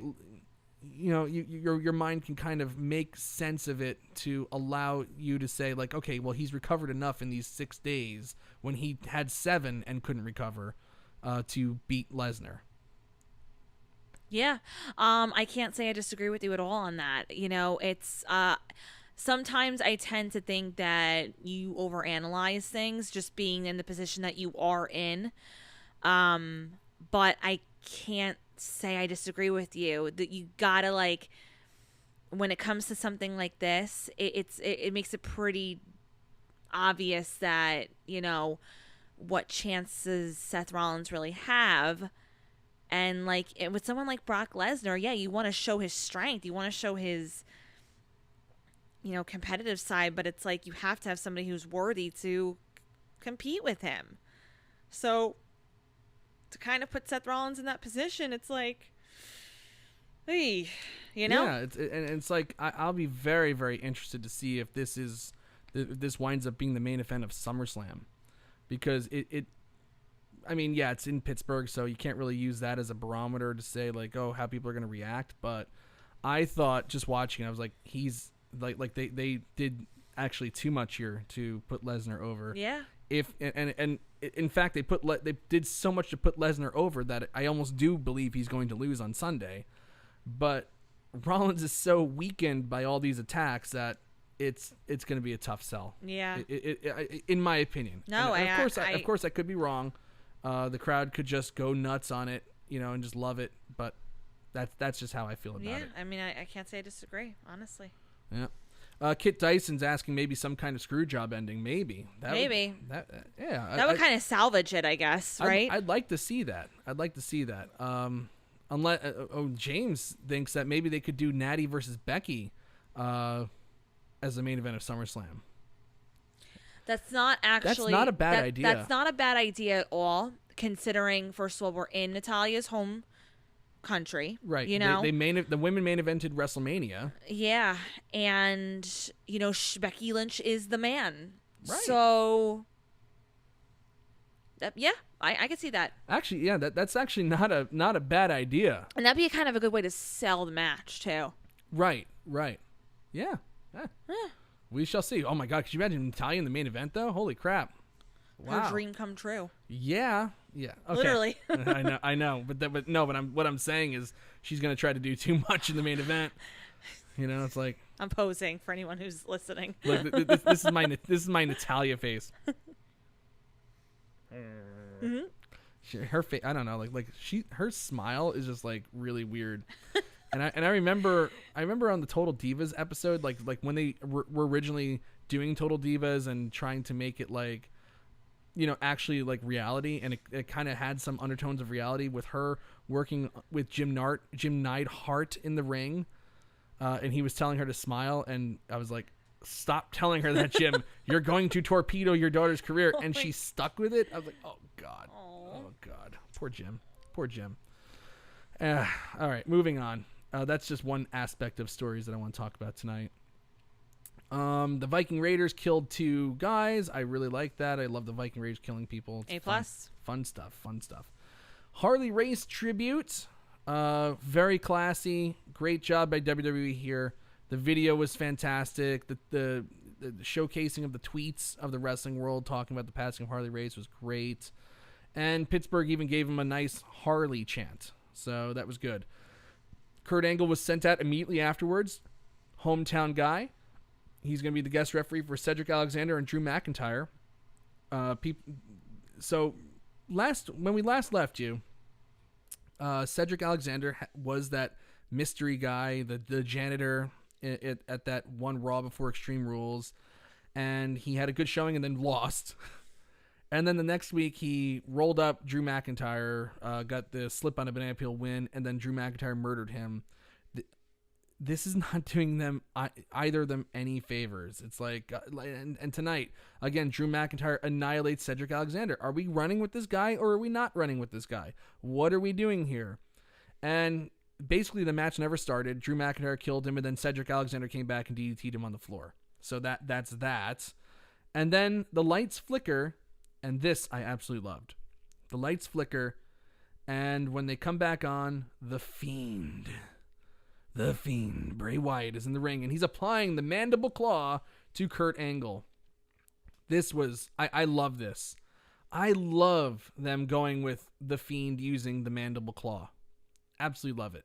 your mind can kind of make sense of it to allow you to say like, okay, well, he's recovered enough in these 6 days when he had 7 and couldn't recover to beat Lesnar. Yeah. I can't say I disagree with you at all on that. It's sometimes I tend to think that you overanalyze things just being in the position that you are in. But I can't say I disagree with you, that you gotta, like, when it comes to something like this, it makes it pretty obvious that, what chances Seth Rollins really have. And like with someone like Brock Lesnar, yeah, you want to show his strength, you want to show his competitive side, but it's like you have to have somebody who's worthy to compete with him. So to kind of put Seth Rollins in that position, it's like, hey, Yeah, it's like I'll be very, very interested to see if this winds up being the main event of SummerSlam, because it's in Pittsburgh, so you can't really use that as a barometer to say like, oh, how people are going to react. But I thought, just watching, I was like, he's like they did actually too much here to put Lesnar over. Yeah. And in fact, they did so much to put Lesnar over that I almost do believe he's going to lose on Sunday. But Rollins is so weakened by all these attacks that it's going to be a tough sell. Yeah. In my opinion. No, and of course I could be wrong. The crowd could just go nuts on it, and just love it. But that's just how I feel about it. Yeah, I mean, I can't say I disagree, honestly. Yeah. Kit Dyson's asking maybe some kind of screw job ending. Maybe. That would kind of salvage it, I guess, right? I'd like to see that. Unless James thinks that maybe they could do Natty versus Becky as the main event of SummerSlam. That's not actually... That's not a bad idea. That's not a bad idea at all, considering, first of all, we're in Natalia's home country. Right. The women main evented WrestleMania. Yeah. And, Becky Lynch is the man. Right. So, I can see that. Actually, yeah, that's actually not a bad idea. And that'd be kind of a good way to sell the match, too. Right. Yeah. We shall see. Oh my God, could you imagine Natalya in the main event though? Holy crap! Wow. Her dream come true. Yeah. Okay. Literally. I know. But what I'm saying is she's gonna try to do too much in the main event. It's like, I'm posing for anyone who's listening. Look, this is my Natalya face. Mm-hmm. Her face, I don't know, her smile is just like really weird. And I remember on the Total Divas episode, like when they were originally doing Total Divas and trying to make it like, actually like reality, and it kind of had some undertones of reality with her working with Jim Neidhart in the ring, and he was telling her to smile, and I was like, stop telling her that, Jim. You're going to torpedo your daughter's career, and she stuck with it. I was like, oh God, poor Jim. All right, moving on. That's just one aspect of stories that I want to talk about tonight. The Viking Raiders killed 2 guys. I really like that. I love the Viking Raiders killing people. It's A+. Fun stuff. Harley Race tribute. Very classy. Great job by WWE here. The video was fantastic. The showcasing of the tweets of the wrestling world talking about the passing of Harley Race was great. And Pittsburgh even gave him a nice Harley chant. So that was good. Kurt Angle was sent out immediately afterwards. Hometown guy. He's going to be the guest referee for Cedric Alexander and Drew McIntyre. So when we last left you, Cedric Alexander was that mystery guy, the janitor at that one Raw before Extreme Rules. And he had a good showing and then lost. And then the next week, he rolled up Drew McIntyre, got the slip on a banana peel win, and then Drew McIntyre murdered him. this is not doing them either of them any favors. It's like, and tonight again, Drew McIntyre annihilates Cedric Alexander. Are we running with this guy or are we not running with this guy? What are we doing here? And basically, the match never started. Drew McIntyre killed him, and then Cedric Alexander came back and DDT'd him on the floor. So that's that. And then the lights flicker, and this I absolutely loved. The lights flicker, and when they come back on, The Fiend, Bray Wyatt is in the ring, and he's applying the mandible claw to Kurt Angle. This was, I love this. I love them going with The Fiend using the mandible claw. Absolutely love it.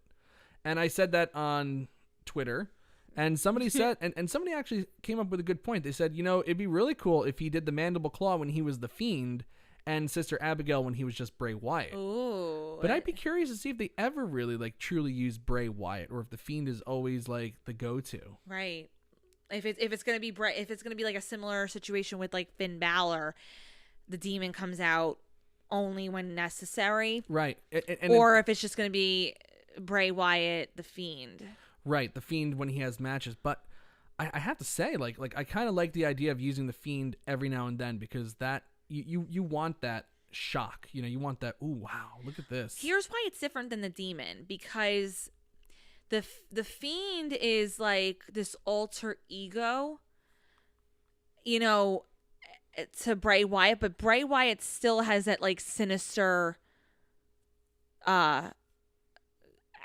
And I said that on Twitter, and somebody said, and somebody actually came up with a good point. They said, it'd be really cool if he did the mandible claw when he was The Fiend and Sister Abigail when he was just Bray Wyatt. Ooh. But I'd be curious to see if they ever really truly use Bray Wyatt, or if The Fiend is always the go-to. Right. If it's gonna be if it's gonna be like a similar situation with like Finn Balor, the demon comes out only when necessary. Right. Or if it's just gonna be Bray Wyatt, The Fiend. Right, The Fiend when he has matches. But I have to say, I kind of like the idea of using The Fiend every now and then, because that you want that shock. You want that, ooh, wow, look at this. Here's why it's different than the demon, because the Fiend is like this alter ego, to Bray Wyatt, but Bray Wyatt still has that sinister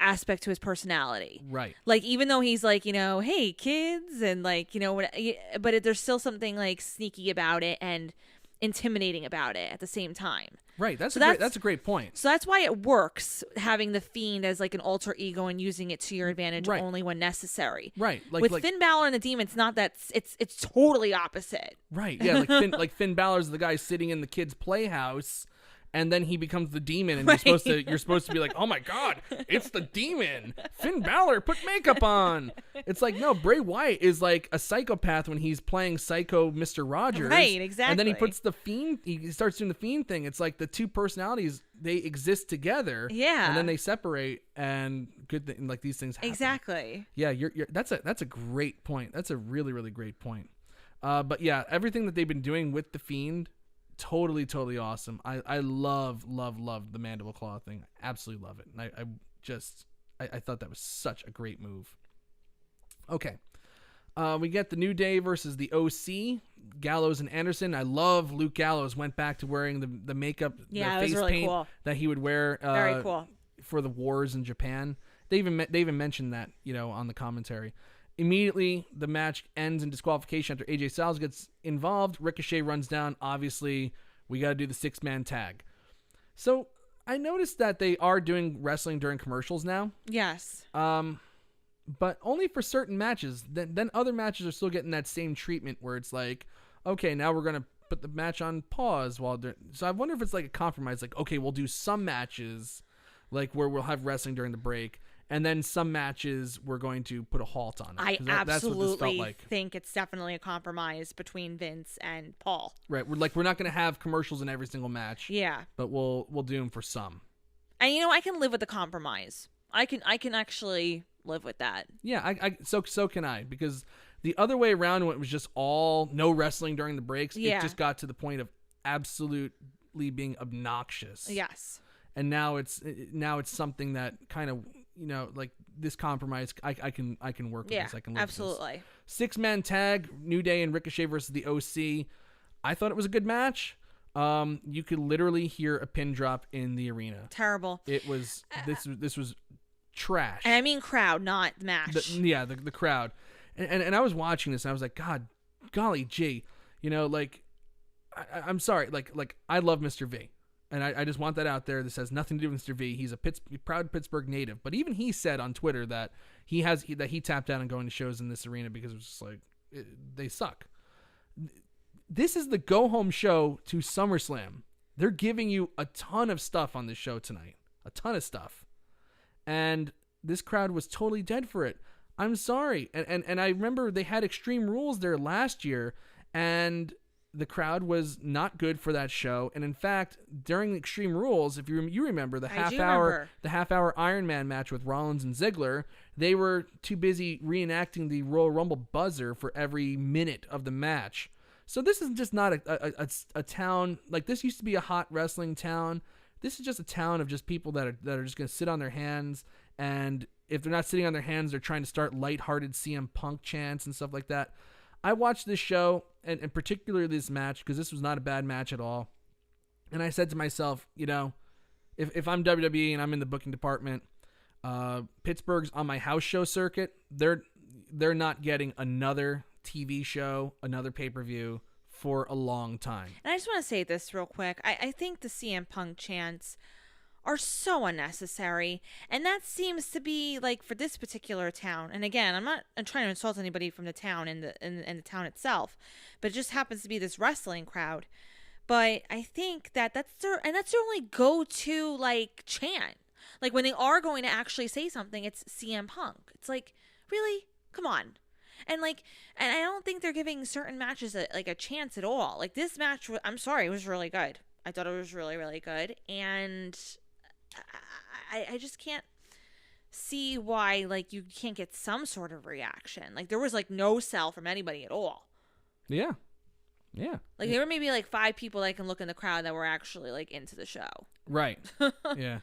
aspect to his personality. Right. Even though he's hey kids, and but there's still something sneaky about it and intimidating about it at the same time. Right. That's a great point. So that's why it works, having the Fiend as an alter ego and using it to your advantage only when necessary. Right. With Finn Balor and the Demon, it's not that. It's totally opposite. Right. Yeah. Finn Balor's the guy sitting in the kid's playhouse, and then he becomes the demon, and you're supposed to be like, oh my God, it's the demon. Finn Balor, put makeup on. It's no, Bray Wyatt is a psychopath when he's playing Psycho Mr. Rogers. Right, exactly. And then he puts the Fiend, he starts doing the Fiend thing. It's the two personalities, they exist together. Yeah. And then they separate, and these things happen. Exactly. Yeah, that's a great point. That's a really, really great point. But yeah, everything that they've been doing with the Fiend, totally awesome. I love the mandible claw thing. Absolutely love it. And I thought that was such a great move. Okay. We get the New Day versus the OC, Gallows and Anderson. I love Luke Gallows went back to wearing the makeup, the face really paint cool. that he would wear Very cool. for the wars in Japan. They even mentioned that, on the commentary. Immediately, the match ends in disqualification after AJ Styles gets involved. Ricochet runs down. Obviously, we got to do the 6-man tag. So I noticed that they are doing wrestling during commercials now. Yes. But only for certain matches. Then other matches are still getting that same treatment where it's okay, now we're going to put the match on pause while they're... So I wonder if it's a compromise. Okay, we'll do some matches where we'll have wrestling during the break, and then some matches we're going to put a halt on it. I that's absolutely what this felt like. think it's definitely a compromise between Vince and Paul. Right. We're not going to have commercials in every single match. Yeah. But we'll do them for some. And I can live with the compromise. I can actually live with that. Yeah, so can I, because the other way around when it was just all no wrestling during the breaks, it just got to the point of absolutely being obnoxious. Yes. And now it's something that kind of, this compromise, I can work with this. I can live absolutely. With this. 6-man tag, New Day and Ricochet versus the OC. I thought it was a good match. You could literally hear a pin drop in the arena. Terrible. It was this was trash. And I mean crowd, not match. The crowd. And I was watching this and I was like, God, golly gee, I'm sorry, I love Mr. V. And I just want that out there. This has nothing to do with Mr. V. He's a proud Pittsburgh native. But even he said on Twitter that he tapped out on going to shows in this arena because it was just they suck. This is the go-home show to SummerSlam. They're giving you a ton of stuff on this show tonight. A ton of stuff. And this crowd was totally dead for it. I'm sorry. And I remember they had Extreme Rules there last year, and the crowd was not good for that show. And in fact, during Extreme Rules, if you remember the half hour Iron Man match with Rollins and Ziggler, they were too busy reenacting the Royal Rumble buzzer for every minute of the match. So this is just not a town, like this used to be a hot wrestling town. This is just a town of just people that are just going to sit on their hands, and if they're not sitting on their hands, they're trying to start lighthearted CM Punk chants and stuff like that. I watched this show, and particularly this match, because this was not a bad match at all. And I said to myself, you know, if I'm WWE and I'm in the booking department, Pittsburgh's on my house show circuit, they're not getting another TV show, another pay-per-view for a long time. And I just want to say this real quick. I think the CM Punk chants are so unnecessary, and that seems to be like for this particular town. And again, I'm trying to insult anybody from the town in the town itself, but it just happens to be this wrestling crowd. But I think that's their only go-to like chant. Like when they are going to actually say something, it's CM Punk. It's like, really? Come on. And I don't think they're giving certain matches a chance at all. Like this match, I'm sorry, it was really good. I thought it was really, really good. And I just can't see why like you can't get some sort of reaction. Like there was like no sell from anybody at all. Yeah. Like there were maybe like 5 people that I can look in the crowd that were actually like into the show. Right. Yeah.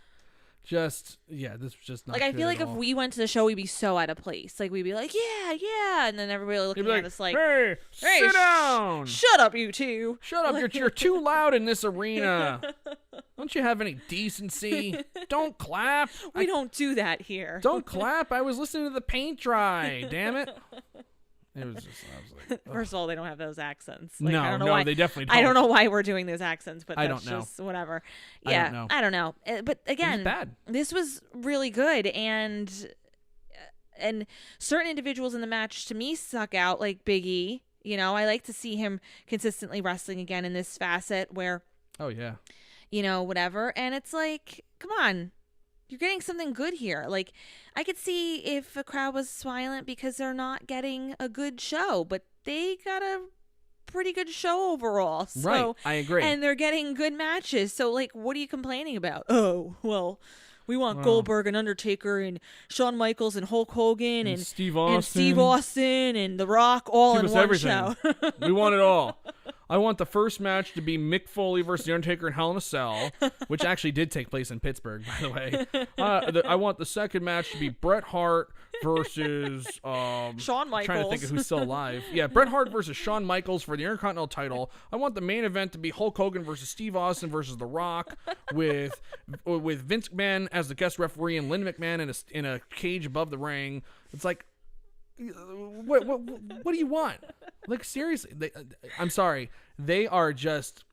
This was just not like I feel like if we went to the show, we'd be so out of place. Like we'd be like, yeah, and then everybody looking at us like, hey, sit down, shut up, you two, shut up, you're too loud in this arena. Don't you have any decency? Don't clap. We don't do that here. Don't clap. I was listening to the paint dry. Damn it. It was just, I was like, ugh. First of all, they don't have those accents. Like, no, they definitely don't. I don't know why we're doing those accents, but I that's don't know. Just whatever. Yeah, I don't know. But again, this was really good, and certain individuals in the match to me stuck out, like Big E. You know, I like to see him consistently wrestling again in this facet where, oh yeah, you know, whatever. And it's like, come on. You're getting something good here. Like, I could see if a crowd was silent because they're not getting a good show, but they got a pretty good show overall. So, right, I agree. And they're getting good matches. So, like, what are you complaining about? Oh, well, we want Goldberg and Undertaker and Shawn Michaels and Hulk Hogan and Steve Austin and The Rock all in one everything. show. We want it all. I want the first match to be Mick Foley versus The Undertaker in Hell in a Cell, which actually did take place in Pittsburgh, by the way. I want the second match to be Bret Hart versus Shawn Michaels. I'm trying to think of who's still alive. Yeah, Bret Hart versus Shawn Michaels for the Intercontinental title. I want the main event to be Hulk Hogan versus Steve Austin versus The Rock, with Vince McMahon as the guest referee and Lynn McMahon in a cage above the ring. It's like, what do you want? Like, seriously, I'm sorry, they are just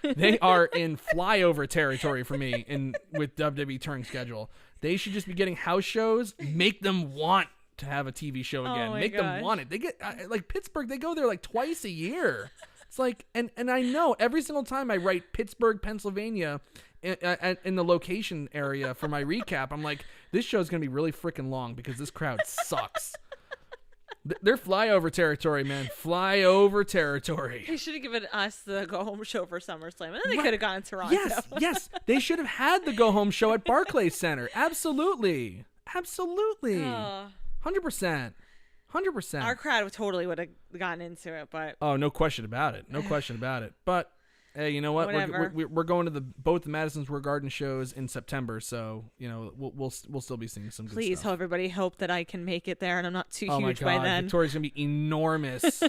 they are in flyover territory for me with WWE touring schedule. They should just be getting house shows. Make them want to have a TV show again. Make them want it. They get like Pittsburgh, they go there like twice a year. It's like, and I know every single time I write Pittsburgh, Pennsylvania in the location area for my recap, I'm like, this show's gonna be really freaking long because this crowd sucks. They're flyover territory, man. Flyover territory. They should have given us the go-home show for SummerSlam, and then they could have gone to Toronto. Yes. They should have had the go-home show at Barclays Center. Absolutely. 100%. 100%. Our crowd totally would have gotten into it, but... Oh, no question about it. But... Hey, you know what? We're going to both the Madison Square Garden shows in September, so you know we'll still be seeing some good stuff. Please, everybody, hope that I can make it there, and I'm not too huge my God. by then. Victoria's gonna be enormous.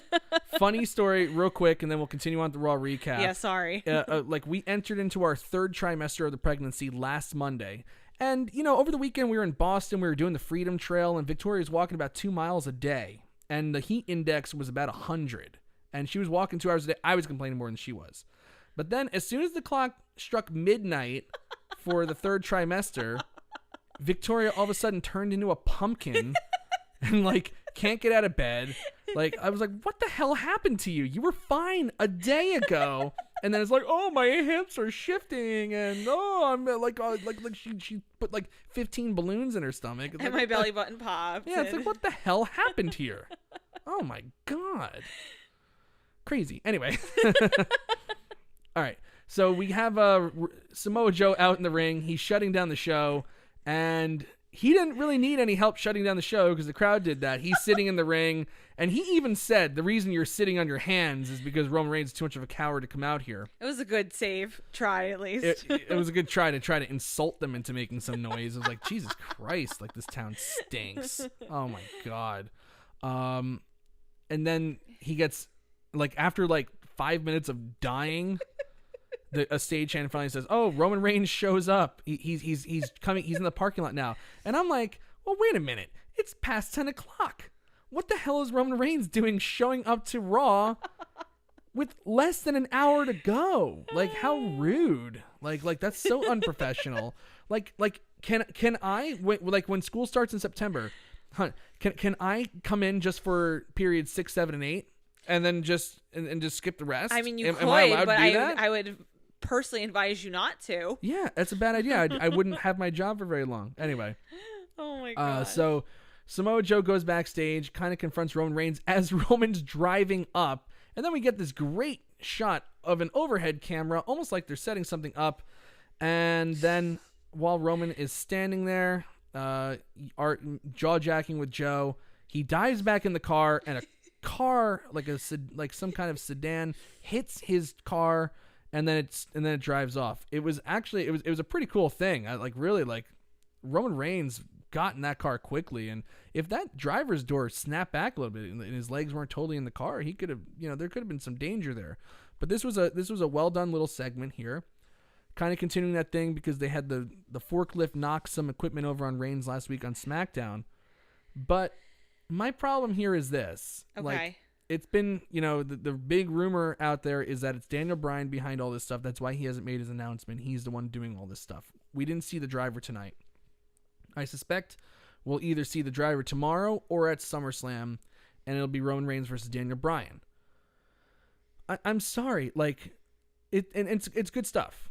Funny story, real quick, and then we'll continue on the Raw recap. Yeah, sorry. Like we entered into our 3rd trimester of the pregnancy last Monday, and you know over the weekend we were in Boston. We were doing the Freedom Trail, and Victoria's walking about 2 miles a day, and the heat index was about 100, and she was walking 2 hours a day. I was complaining more than she was. But then as soon as the clock struck midnight for the 3rd trimester, Victoria all of a sudden turned into a pumpkin and like can't get out of bed. Like I was like, what the hell happened to you? You were fine a day ago. And then it's like, oh, my hips are shifting, and I'm like she put like 15 balloons in her stomach. It's and like, my belly button popped. Yeah, it's like, what the hell happened here? Oh my God. Crazy. Anyway. All right, so we have Samoa Joe out in the ring. He's shutting down the show, and he didn't really need any help shutting down the show because the crowd did that. He's sitting in the ring, and he even said the reason you're sitting on your hands is because Roman Reigns is too much of a coward to come out here. It was a good try at least. It was a good try to insult them into making some noise. It was like, Jesus Christ, like this town stinks. Oh my God. And then he gets like after like 5 minutes of dying. A stagehand finally says, "Oh, Roman Reigns shows up. He's coming. He's in the parking lot now." And I'm like, "Well, wait a minute. It's past 10 o'clock. What the hell is Roman Reigns doing showing up to Raw with less than an hour to go? Like, how rude. Like that's so unprofessional. Like can I when school starts in September, can I come in just for periods 6, 7, and 8 and then just skip the rest? I mean, you could, am I allowed but to do that? I would personally advise you not to. Yeah, that's a bad idea. I wouldn't have my job for very long. Anyway. Oh my God. So Samoa Joe goes backstage, kind of confronts Roman Reigns as Roman's driving up. And then we get this great shot of an overhead camera, almost like they're setting something up. And then while Roman is standing there, jaw-jacking with Joe, he dives back in the car, and a car, like some kind of sedan, hits his car. And then it drives off. It was a pretty cool thing. Roman Reigns got in that car quickly, and if that driver's door snapped back a little bit and his legs weren't totally in the car, he could have, there could have been some danger there. But this was a well done little segment here, kind of continuing that thing because they had the forklift knock some equipment over on Reigns last week on SmackDown. But my problem here is this. Okay. It's been, the big rumor out there is that it's Daniel Bryan behind all this stuff. That's why he hasn't made his announcement. He's the one doing all this stuff. We didn't see the driver tonight. I suspect we'll either see the driver tomorrow or at SummerSlam, and it'll be Roman Reigns versus Daniel Bryan. I'm sorry. It's good stuff.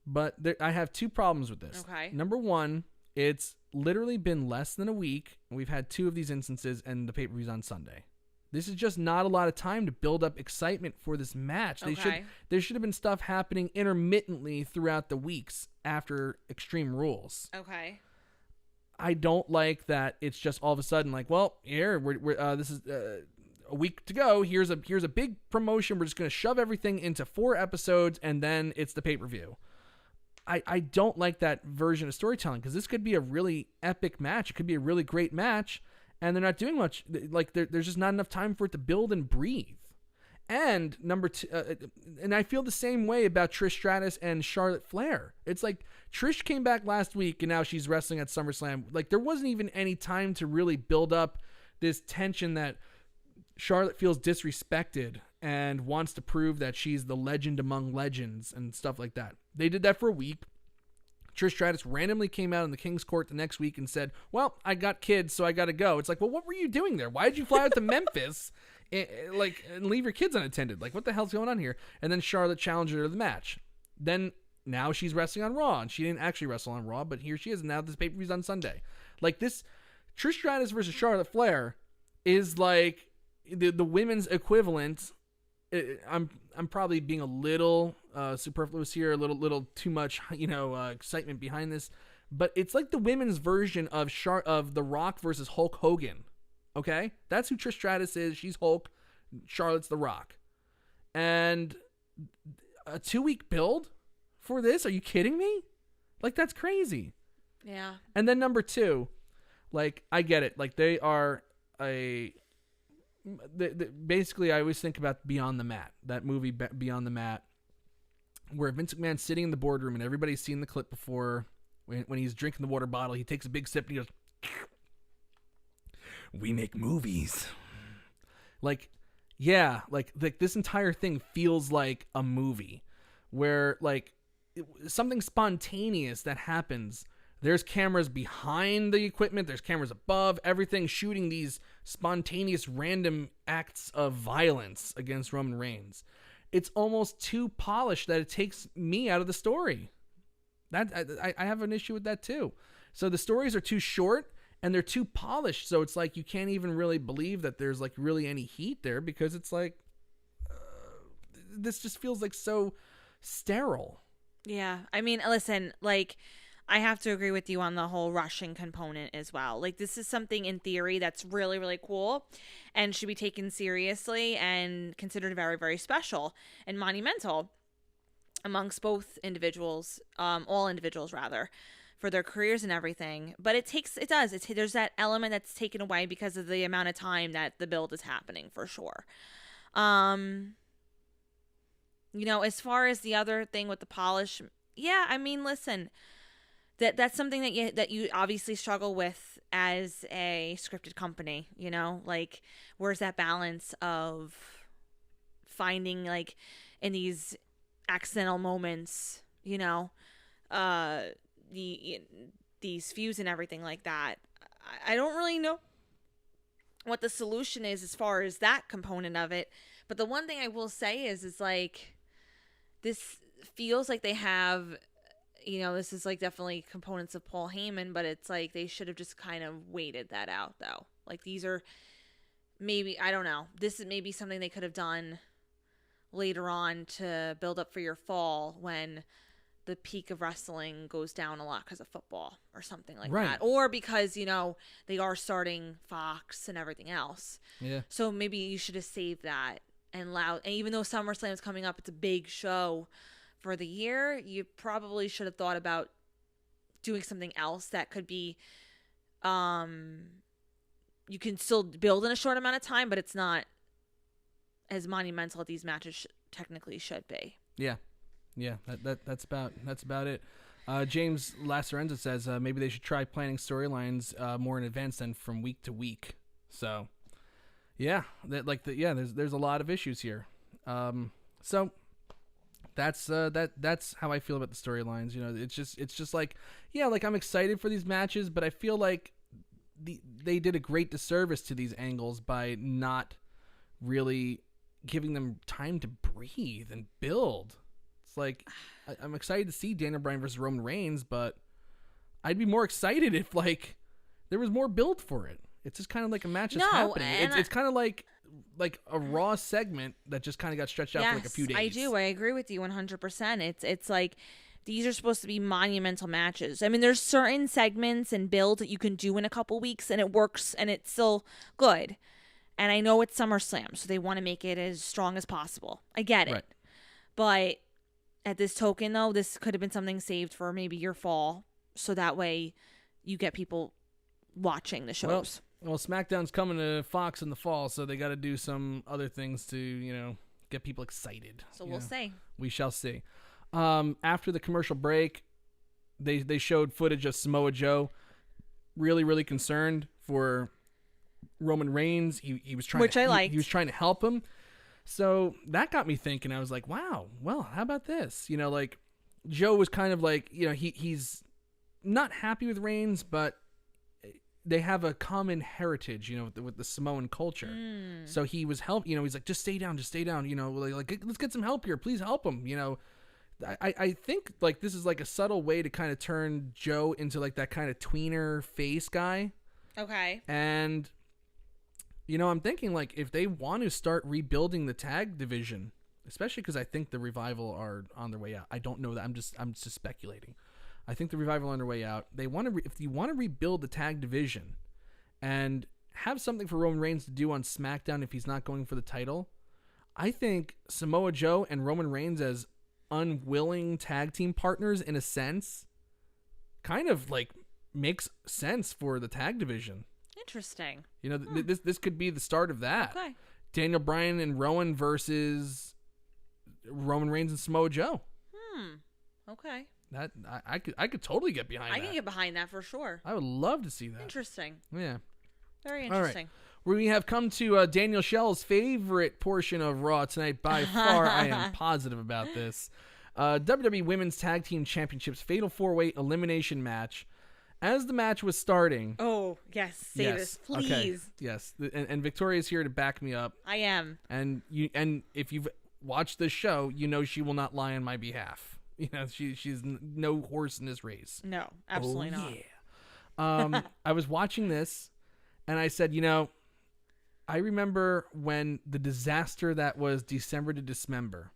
But I have two problems with this. Okay. Number one, it's literally been less than a week, and we've had 2 of these instances, and the pay-per-view's on Sunday. This is just not a lot of time to build up excitement for this match. There should have been stuff happening intermittently throughout the weeks after Extreme Rules. Okay. I don't like that it's just all of a sudden like, well, here this is a week to go. Here's a big promotion. We're just going to shove everything into 4 episodes, and then it's the pay-per-view. I don't like that version of storytelling because this could be a really epic match. It could be a really great match. And they're not doing much. Like there's just not enough time for it to build and breathe. And number 2, and I feel the same way about Trish Stratus and Charlotte Flair. It's like Trish came back last week and now she's wrestling at SummerSlam. Like there wasn't even any time to really build up this tension that Charlotte feels disrespected and wants to prove that she's the legend among legends and stuff like that. They did that for a week. Trish Stratus randomly came out in the King's Court the next week and said, well, I got kids, so I got to go. It's like, well, what were you doing there? Why did you fly out to Memphis and leave your kids unattended? Like, what the hell's going on here? And then Charlotte challenged her to the match. Then now she's wrestling on Raw, and she didn't actually wrestle on Raw, but here she is, and now this pay-per-view's on Sunday. Like this, Trish Stratus versus Charlotte Flair is like the women's equivalent. I'm probably being a little superfluous here, a little too much, excitement behind this, but it's like the women's version of The Rock versus Hulk Hogan. Okay, that's who Trish Stratus is. She's Hulk, Charlotte's The Rock, and a 2-week build for this? Are you kidding me? Like that's crazy. Yeah. And then number 2, like I get it. Like they are basically, I always think about Beyond the Mat, that movie Beyond the Mat, where Vince McMahon's sitting in the boardroom and everybody's seen the clip before. When he's drinking the water bottle, he takes a big sip and he goes, "We make movies." Like, yeah, like this entire thing feels like a movie where like something spontaneous that happens. There's cameras behind the equipment. There's cameras above. Everything shooting these spontaneous random acts of violence against Roman Reigns. It's almost too polished that it takes me out of the story. I have an issue with that too. So the stories are too short and they're too polished. So it's like you can't even really believe that there's like really any heat there because it's like this just feels like so sterile. Yeah. I mean, listen, like I have to agree with you on the whole rushing component as well. Like, this is something in theory that's really, really cool and should be taken seriously and considered very, very special and monumental amongst both individuals, all individuals rather, for their careers and everything. But there's that element that's taken away because of the amount of time that the build is happening, for sure. As far as the other thing with the polish, yeah, I mean, listen, that's something that you obviously struggle with as a scripted company, like, where's that balance of finding, like, in these accidental moments, these feuds and everything like that. I don't really know what the solution is as far as that component of it, but the one thing I will say is like, this feels like they have, this is like definitely components of Paul Heyman, but it's like they should have just kind of waited that out, though. Like, these are maybe, I don't know, this is maybe something they could have done later on to build up for your fall when the peak of wrestling goes down a lot because of football or something like that. Or because, they are starting Fox and everything else. Yeah. So maybe you should have saved that and even though SummerSlam is coming up, it's a big show for the year, you probably should have thought about doing something else that could be, you can still build in a short amount of time, but it's not as monumental as these matches technically should be. Yeah. Yeah, that's about it. James Lacerenza says maybe they should try planning storylines more in advance than from week to week. So, yeah, there's a lot of issues here. So that's how I feel about the storylines. It's just like, yeah, like, I'm excited for these matches, but I feel like they did a great disservice to these angles by not really giving them time to breathe and build. It's like, I'm excited to see Daniel Bryan versus Roman Reigns, but I'd be more excited if, like, there was more build for it. It's just kind of like a match that's happening. It's kind of like a Raw segment that just kind of got stretched out for like a few days. I do. I agree with you 100%. It's like, these are supposed to be monumental matches. I mean, there's certain segments and build that you can do in a couple weeks and it works and it's still good. And I know it's SummerSlam, so they want to make it as strong as possible. I get it. Right. But at this token, though, this could have been something saved for maybe your fall, so that way you get people watching the shows. Well, SmackDown's coming to Fox in the fall, so they got to do some other things to, get people excited. So we'll see. We shall see. After the commercial break, they showed footage of Samoa Joe, really, really concerned for Roman Reigns. He was trying, which I liked. He was trying to help him. So that got me thinking. I was like, wow, well, how about this? Like, Joe was kind of like, he's not happy with Reigns, but they have a common heritage, with the Samoan culture. So he was he's like, just stay down, like, let's get some help here. Please help him. I think, like, this is like a subtle way to kind of turn Joe into like that kind of tweener face guy. Okay. And I'm thinking, like, if they want to start rebuilding the tag division, especially because I think the Revival are on their way out. I don't know that. I'm just speculating. I think the Revival are on their way out. They want to, if you want to rebuild the tag division and have something for Roman Reigns to do on SmackDown if he's not going for the title, I think Samoa Joe and Roman Reigns as unwilling tag team partners, in a sense, kind of like makes sense for the tag division. Interesting. This could be the start of that. Okay. Daniel Bryan and Rowan versus Roman Reigns and Samoa Joe. Okay. That I could totally get behind that. I can get behind that for sure. I would love to see that. Interesting. Yeah. Very interesting. All right. We have come to Daniel Schell's favorite portion of Raw tonight. By far, I am positive about this. WWE Women's Tag Team Championships Fatal 4-Way Elimination Match. As the match was starting... Oh, yes. Say this, please. Okay. Yes. And Victoria's here to back me up. I am. And if you've watched this show, she will not lie on my behalf. She's no horse in this race. No, absolutely not. Yeah. I was watching this, and I said, I remember when the disaster that was December to Dismember,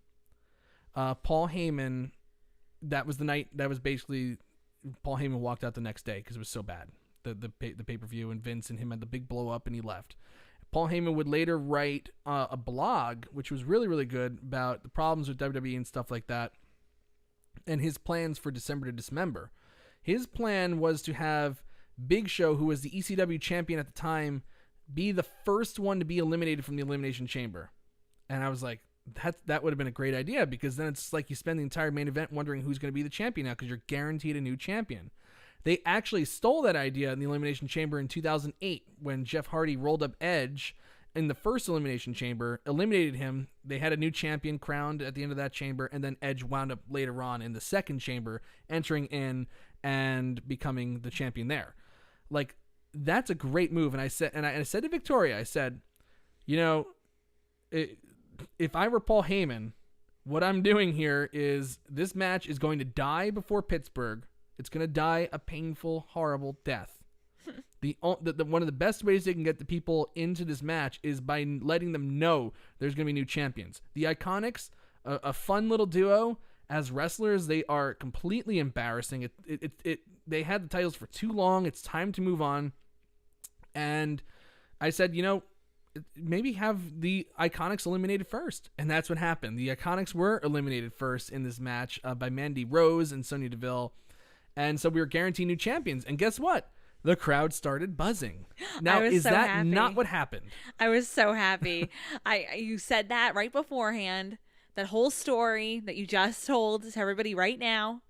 Paul Heyman, that was the night that was basically Paul Heyman walked out the next day because it was so bad. The pay-per-view, and Vince and him had the big blow up, and he left. Paul Heyman would later write a blog, which was really, really good, about the problems with WWE and stuff like that, and his plans for December to Dismember. His plan was to have Big Show, who was the ECW champion at the time, be the first one to be eliminated from the Elimination Chamber. And I was like, that would have been a great idea, because then it's like you spend the entire main event wondering who's going to be the champion now, because you're guaranteed a new champion. They actually stole that idea in the Elimination Chamber in 2008 when Jeff Hardy rolled up Edge in the first Elimination Chamber, eliminated him. They had a new champion crowned at the end of that chamber, and then Edge wound up later on in the second chamber, entering in and becoming the champion there. Like, that's a great move. And I said to Victoria, I said, if I were Paul Heyman, what I'm doing here is this match is going to die before Pittsburgh. It's going to die a painful, horrible death. One of the best ways they can get the people into this match is by letting them know there's going to be new champions. The Iconics, a fun little duo. As wrestlers, they are completely embarrassing. They had the titles for too long. It's time to move on. And I said, maybe have the Iconics eliminated first. And that's what happened. The Iconics were eliminated first in this match by Mandy Rose and Sonya Deville. And so we were guaranteed new champions. And guess what? The crowd started buzzing. Now, is so that happy. Not what happened? I was so happy. You said that right beforehand. That whole story that you just told to everybody right now.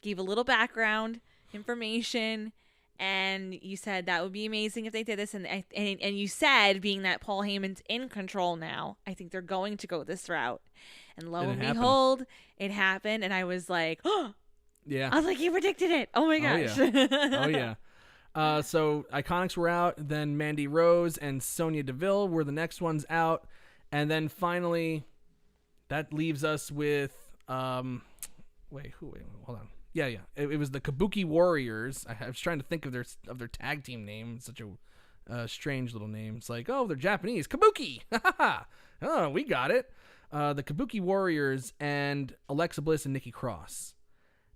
Gave a little background information. And you said that would be amazing if they did this. And you said, being that Paul Heyman's in control now, I think they're going to go this route. And lo and behold, it happened. And I was like, oh. Yeah. I was like, you predicted it. Oh my gosh. Oh yeah. So Iconics were out. Then Mandy Rose and Sonya Deville were the next ones out. And then finally, that leaves us with wait, hold on. Yeah. It was the Kabuki Warriors. I was trying to think of their tag team name. It's such a strange little name. It's like, oh, they're Japanese. Kabuki. Oh, we got it. The Kabuki Warriors and Alexa Bliss and Nikki Cross.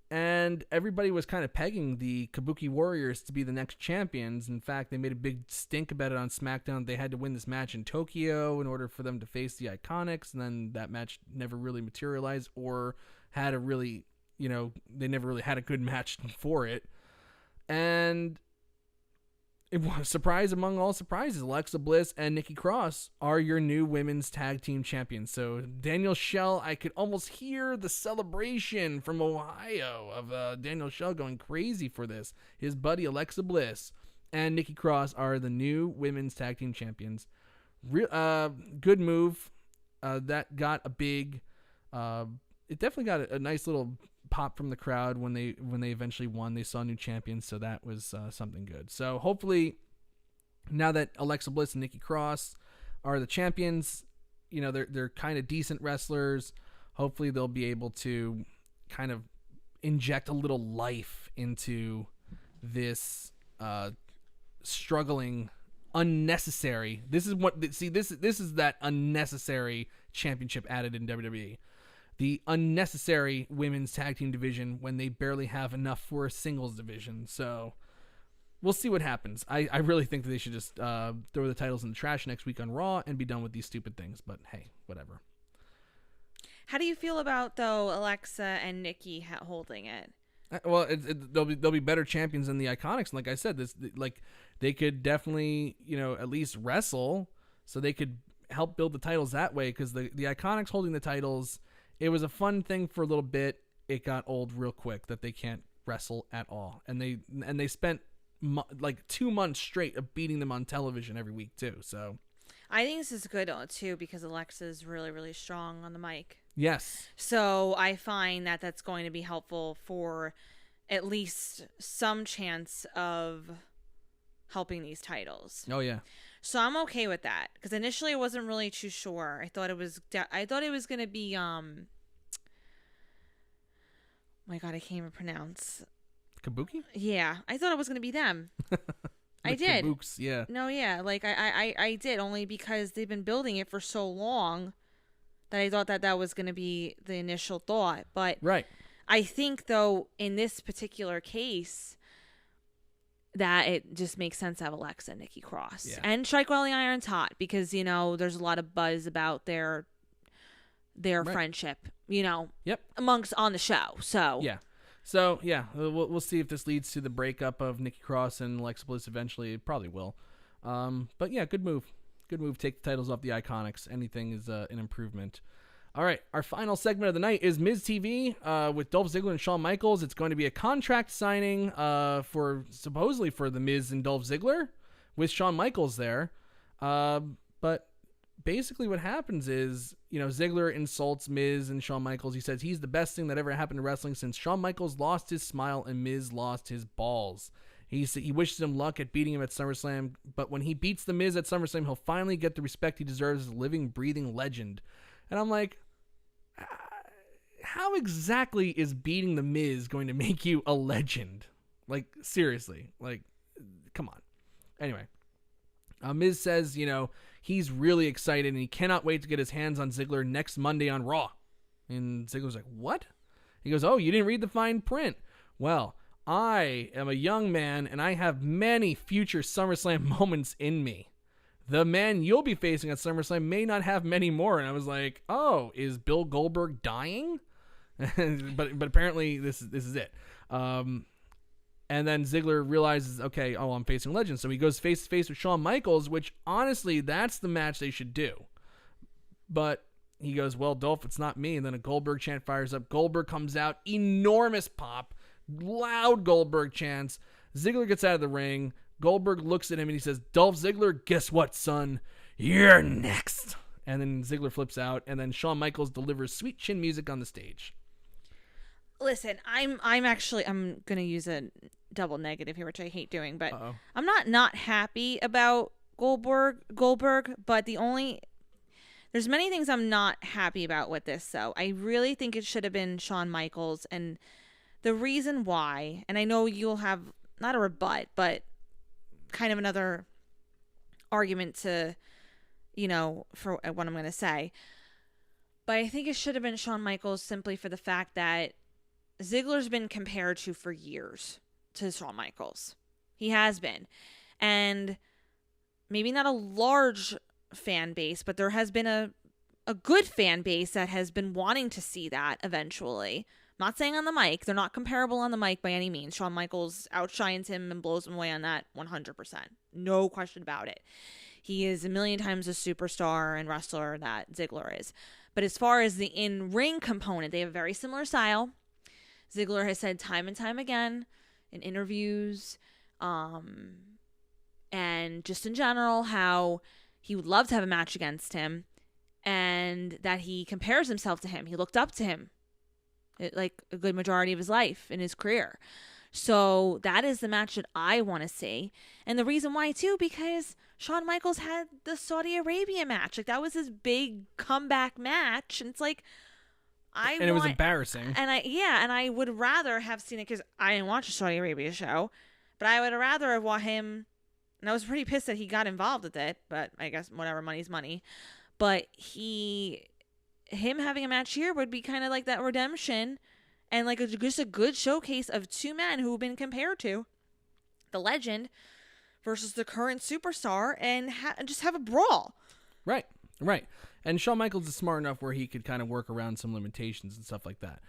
And everybody was kind of pegging the Kabuki Warriors to be the next champions. In fact, they made a big stink about it on SmackDown. They had to win this match in Tokyo in order for them to face the Iconics. And then that match never really materialized, or had a really, they never really had a good match for it. And it was a surprise among all surprises. Alexa Bliss and Nikki Cross are your new women's tag team champions. So Daniel Schell, I could almost hear the celebration from Ohio of Daniel Schell going crazy for this. His buddy Alexa Bliss and Nikki Cross are the new women's tag team champions. Good move. That got a big. It definitely got a nice little pop from the crowd when they eventually won. They saw new champions, so that was something good. So hopefully, now that Alexa Bliss and Nikki Cross are the champions, they're kind of decent wrestlers. Hopefully they'll be able to kind of inject a little life into this struggling, unnecessary. This is that unnecessary championship added in WWE. The unnecessary women's tag team division when they barely have enough for a singles division. So we'll see what happens. I really think that they should just throw the titles in the trash next week on Raw and be done with these stupid things. But hey, whatever. How do you feel about, though, Alexa and Nikki holding it? Well, they'll be better champions than the Iconics. And like I said, they could definitely at least wrestle, so they could help build the titles that way. Because the Iconics holding the titles, it was a fun thing for a little bit. It got old real quick that they can't wrestle at all, and they spent like 2 months straight of beating them on television every week too. So I think this is good too, because Alexa's really, really strong on the mic. Yes. So I find that that's going to be helpful for at least some chance of helping these titles. Oh yeah. So I'm okay with that, because initially I wasn't really too sure. I thought it was going to be my God, I can't even pronounce. Kabuki? Yeah, I thought it was going to be them. I did. Kabooks, yeah. No, yeah, like I did, only because they've been building it for so long that I thought that was going to be the initial thought. But right. I think, though, in this particular case, that it just makes sense to have Alexa and Nikki Cross. Yeah. And strike while the iron's hot, because, there's a lot of buzz about their friendship, Yep. amongst on the show. So Yeah. We'll see if this leads to the breakup of Nikki Cross and Alexa Bliss eventually. It probably will. But yeah, good move. Good move. Take the titles off the Iconics. Anything is an improvement. All right, our final segment of the night is Miz TV with Dolph Ziggler and Shawn Michaels. It's going to be a contract signing supposedly for the Miz and Dolph Ziggler with Shawn Michaels there. But basically what happens is, Ziggler insults Miz and Shawn Michaels. He says he's the best thing that ever happened to wrestling since Shawn Michaels lost his smile and Miz lost his balls. He wishes him luck at beating him at SummerSlam, but when he beats the Miz at SummerSlam, he'll finally get the respect he deserves as a living, breathing legend. And I'm like, how exactly is beating the Miz going to make you a legend? Like, seriously. Like, come on. Anyway, Miz says, he's really excited and he cannot wait to get his hands on Ziggler next Monday on Raw. And Ziggler's like, what? He goes, oh, you didn't read the fine print. Well, I am a young man and I have many future SummerSlam moments in me. The man you'll be facing at SummerSlam may not have many more. And I was like, oh, is Bill Goldberg dying? but apparently this is it. And then Ziggler realizes, okay, I'm facing legend. So he goes face to face with Shawn Michaels, which honestly, that's the match they should do. But he goes, well, Dolph, it's not me. And then a Goldberg chant fires up. Goldberg comes out, enormous pop, loud Goldberg chants. Ziggler gets out of the ring. Goldberg looks at him and he says, Dolph Ziggler, guess what, son? You're next. And then Ziggler flips out, and then Shawn Michaels delivers sweet chin music on the stage. Listen, I'm gonna use a double negative here, which I hate doing, but Uh-oh. I'm not happy about Goldberg, but there's many things I'm not happy about with this. So I really think it should have been Shawn Michaels, and the reason why, and I know you'll have not a rebut, but kind of another argument to, for what I'm going to say. But I think it should have been Shawn Michaels simply for the fact that Ziggler's been compared to for years to Shawn Michaels. He has been. And maybe not a large fan base, but there has been a good fan base that has been wanting to see that eventually. I'm not saying on the mic. They're not comparable on the mic by any means. Shawn Michaels outshines him and blows him away on that 100%. No question about it. He is a million times a superstar and wrestler that Ziggler is. But as far as the in-ring component, they have a very similar style. Ziggler has said time and time again in interviews and just in general how he would love to have a match against him and that he compares himself to him. He looked up to him like a good majority of his life in his career. So that is the match that I want to see. And the reason why, too, because Shawn Michaels had the Saudi Arabia match. Like, that was his big comeback match. And it's like, it was embarrassing. And I would rather have seen it, because I didn't watch the Saudi Arabia show, but I would rather have watched him. And I was pretty pissed that he got involved with it, but I guess whatever, money's money. But him having a match here would be kind of like that redemption and like just a good showcase of two men who have been compared to the legend versus the current superstar and just have a brawl. Right. And Shawn Michaels is smart enough where he could kind of work around some limitations and stuff like that.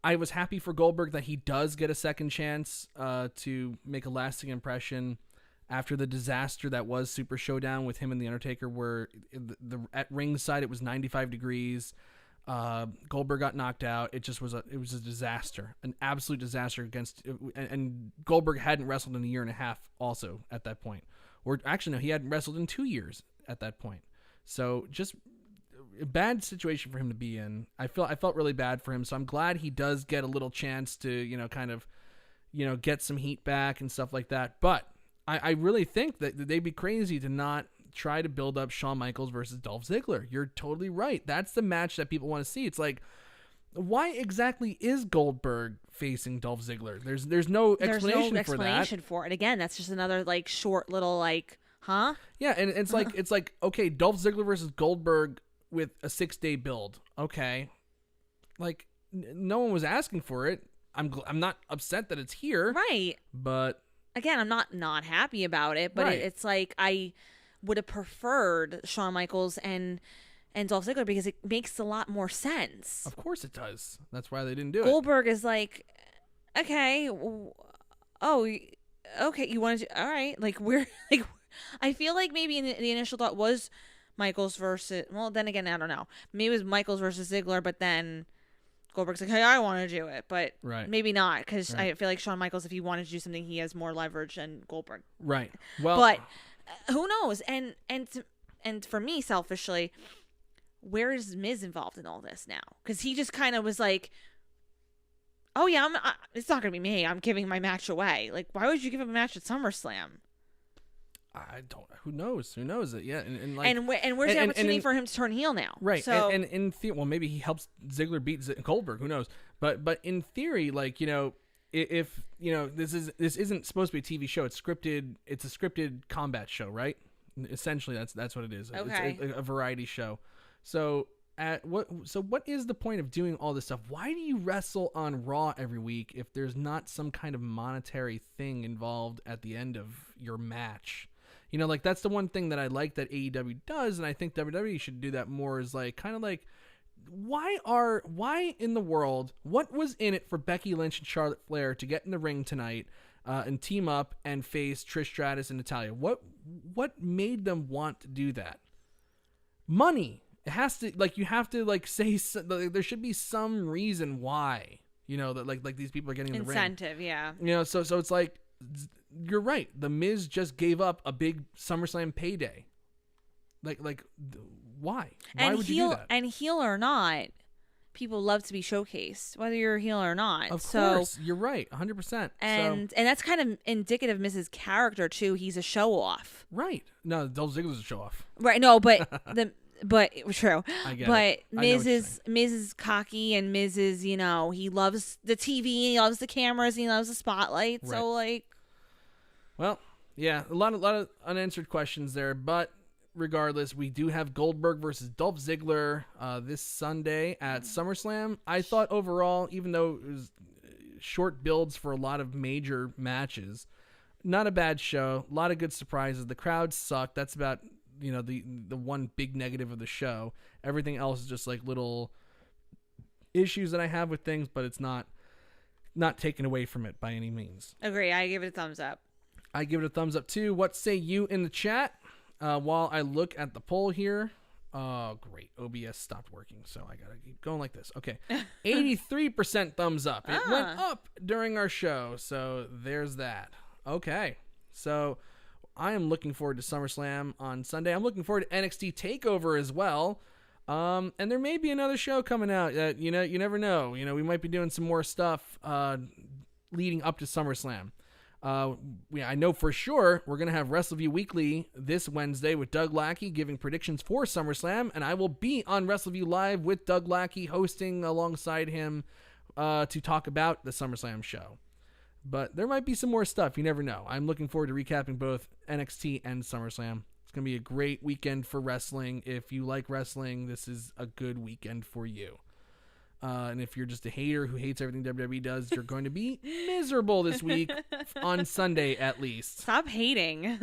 I was happy for Goldberg that he does get a second chance to make a lasting impression after the disaster that was Super Showdown with him and The Undertaker, where at ringside it was 95 degrees. Goldberg got knocked out. It was a disaster, an absolute disaster and Goldberg hadn't wrestled in a year and a half also at that point. Or actually, no, he hadn't wrestled in 2 years at that point. So just a bad situation for him to be in. I felt really bad for him. So I'm glad he does get a little chance to, get some heat back and stuff like that. But I really think that they'd be crazy to not try to build up Shawn Michaels versus Dolph Ziggler. You're totally right. That's the match that people want to see. It's like, why exactly is Goldberg facing Dolph Ziggler? There's no explanation for it. Again, that's just another like short little like, huh? Yeah, and it's like okay, Dolph Ziggler versus Goldberg with a 6-day build. Okay, like no one was asking for it. I'm not upset that it's here. Right. But again, I'm not happy about it, but Right. it's like I would have preferred Shawn Michaels and Dolph Ziggler because it makes a lot more sense. of course it does. That's why they didn't do it. Goldberg is like, okay, okay, you want to, all right. Like, we're like, I feel like maybe the initial thought was Michaels versus, well, then again, I don't know. Maybe it was Michaels versus Ziggler, but then Goldberg's like, hey, I want to do it, but Right. maybe not, because Right. I feel like Shawn Michaels, if he wanted to do something, he has more leverage than Goldberg. Right. Well, But who knows? And for me, selfishly, where is Miz involved in all this now? Because he just kind of was like, oh yeah, it's not gonna be me. I'm giving my match away. Like, why would you give him a match at SummerSlam? I don't. Who knows? Who knows it? Yeah, and like, And where's the opportunity for him to turn heel now? right? So And in theory, well, maybe he helps Ziggler beat Goldberg. Who knows? But in theory, like, you know, if you know, this isn't supposed to be a TV show. It's scripted. It's a scripted combat show, right? Essentially, that's what it is. Okay. It's a variety show. So what is the point of doing all this stuff? Why do you wrestle on Raw every week if there's not some kind of monetary thing involved at the end of your match? You know, like, that's the one thing that I like that AEW does, and I think WWE should do that more, is like, kind of like, why in the world, what was in it for Becky Lynch and Charlotte Flair to get in the ring tonight and team up and face Trish Stratus and Natalya? What made them want to do that? Money. It has to, like, you have to, like, say, there should be some reason why, you know, that like these people are getting in the ring. incentive, yeah. You know, so it's like, you're right. The Miz just gave up a big SummerSlam payday. Like, why? Why would you do that? And heel or not, people love to be showcased, whether you're a heel or not. Of course, you're right, 100%. And that's kind of indicative of Miz's character too. He's a show off. Right. No, Dolph Ziggler's a show off. Right. No, but but true. I get but it. Miz is cocky, and Miz is, you know, he loves the TV, he loves the cameras, he loves the spotlight. Right. So like, well, yeah, a lot of unanswered questions there, but regardless, we do have Goldberg versus Dolph Ziggler this Sunday at SummerSlam. I thought overall, even though it was short builds for a lot of major matches, not a bad show. A lot of good surprises. The crowd sucked. That's about, you know, the one big negative of the show. Everything else is just like little issues that I have with things, but it's not taken away from it by any means. agree. I give it a thumbs up. I give it a thumbs up too. What say you in the chat? While I look at the poll here. Oh, great. OBS stopped working, so I gotta keep going like this. Okay. 83% thumbs up. It went up during our show, so there's that. Okay. So I am looking forward to SummerSlam on Sunday. I'm looking forward to NXT TakeOver as well. And there may be another show coming out. You know, you never know. You know, we might be doing some more stuff leading up to SummerSlam. I know for sure we're going to have Wrestleview Weekly this Wednesday with Doug Lackey giving predictions for SummerSlam, and I will be on Wrestleview Live with Doug Lackey hosting alongside him to talk about the SummerSlam show. But there might be some more stuff. You never know. I'm looking forward to recapping both NXT and SummerSlam. It's going to be a great weekend for wrestling. If you like wrestling, this is a good weekend for you. And if you're just a hater who hates everything WWE does, you're going to be miserable this week on Sunday at least. Stop hating.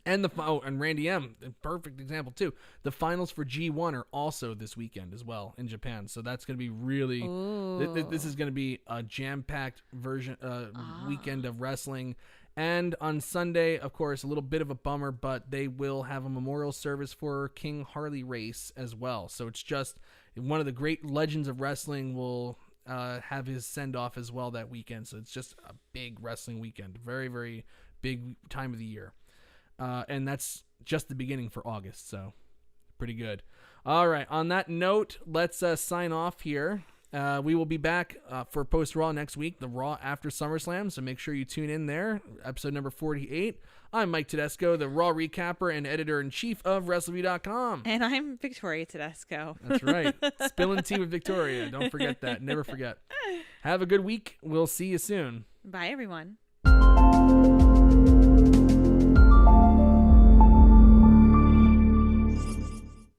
And and Randy M, a perfect example too. The finals for G1 are also this weekend as well in Japan, so that's going to be really. This is going to be a jam-packed weekend of wrestling. And on Sunday, of course, a little bit of a bummer, but they will have a memorial service for King Harley Race as well. So it's just one of the great legends of wrestling will have his send-off as well that weekend. So it's just a big wrestling weekend. Very, very big time of the year. And that's just the beginning for August, so pretty good. All right, on that note, let's sign off here. We will be back for Post Raw next week, the Raw after SummerSlam, so make sure you tune in there, episode number 48. I'm Mike Tedesco, the Raw recapper and editor-in-chief of Wrestleview.com. And I'm Victoria Tedesco. That's right. Spilling tea with Victoria. Don't forget that. Never forget. Have a good week. We'll see you soon. Bye, everyone.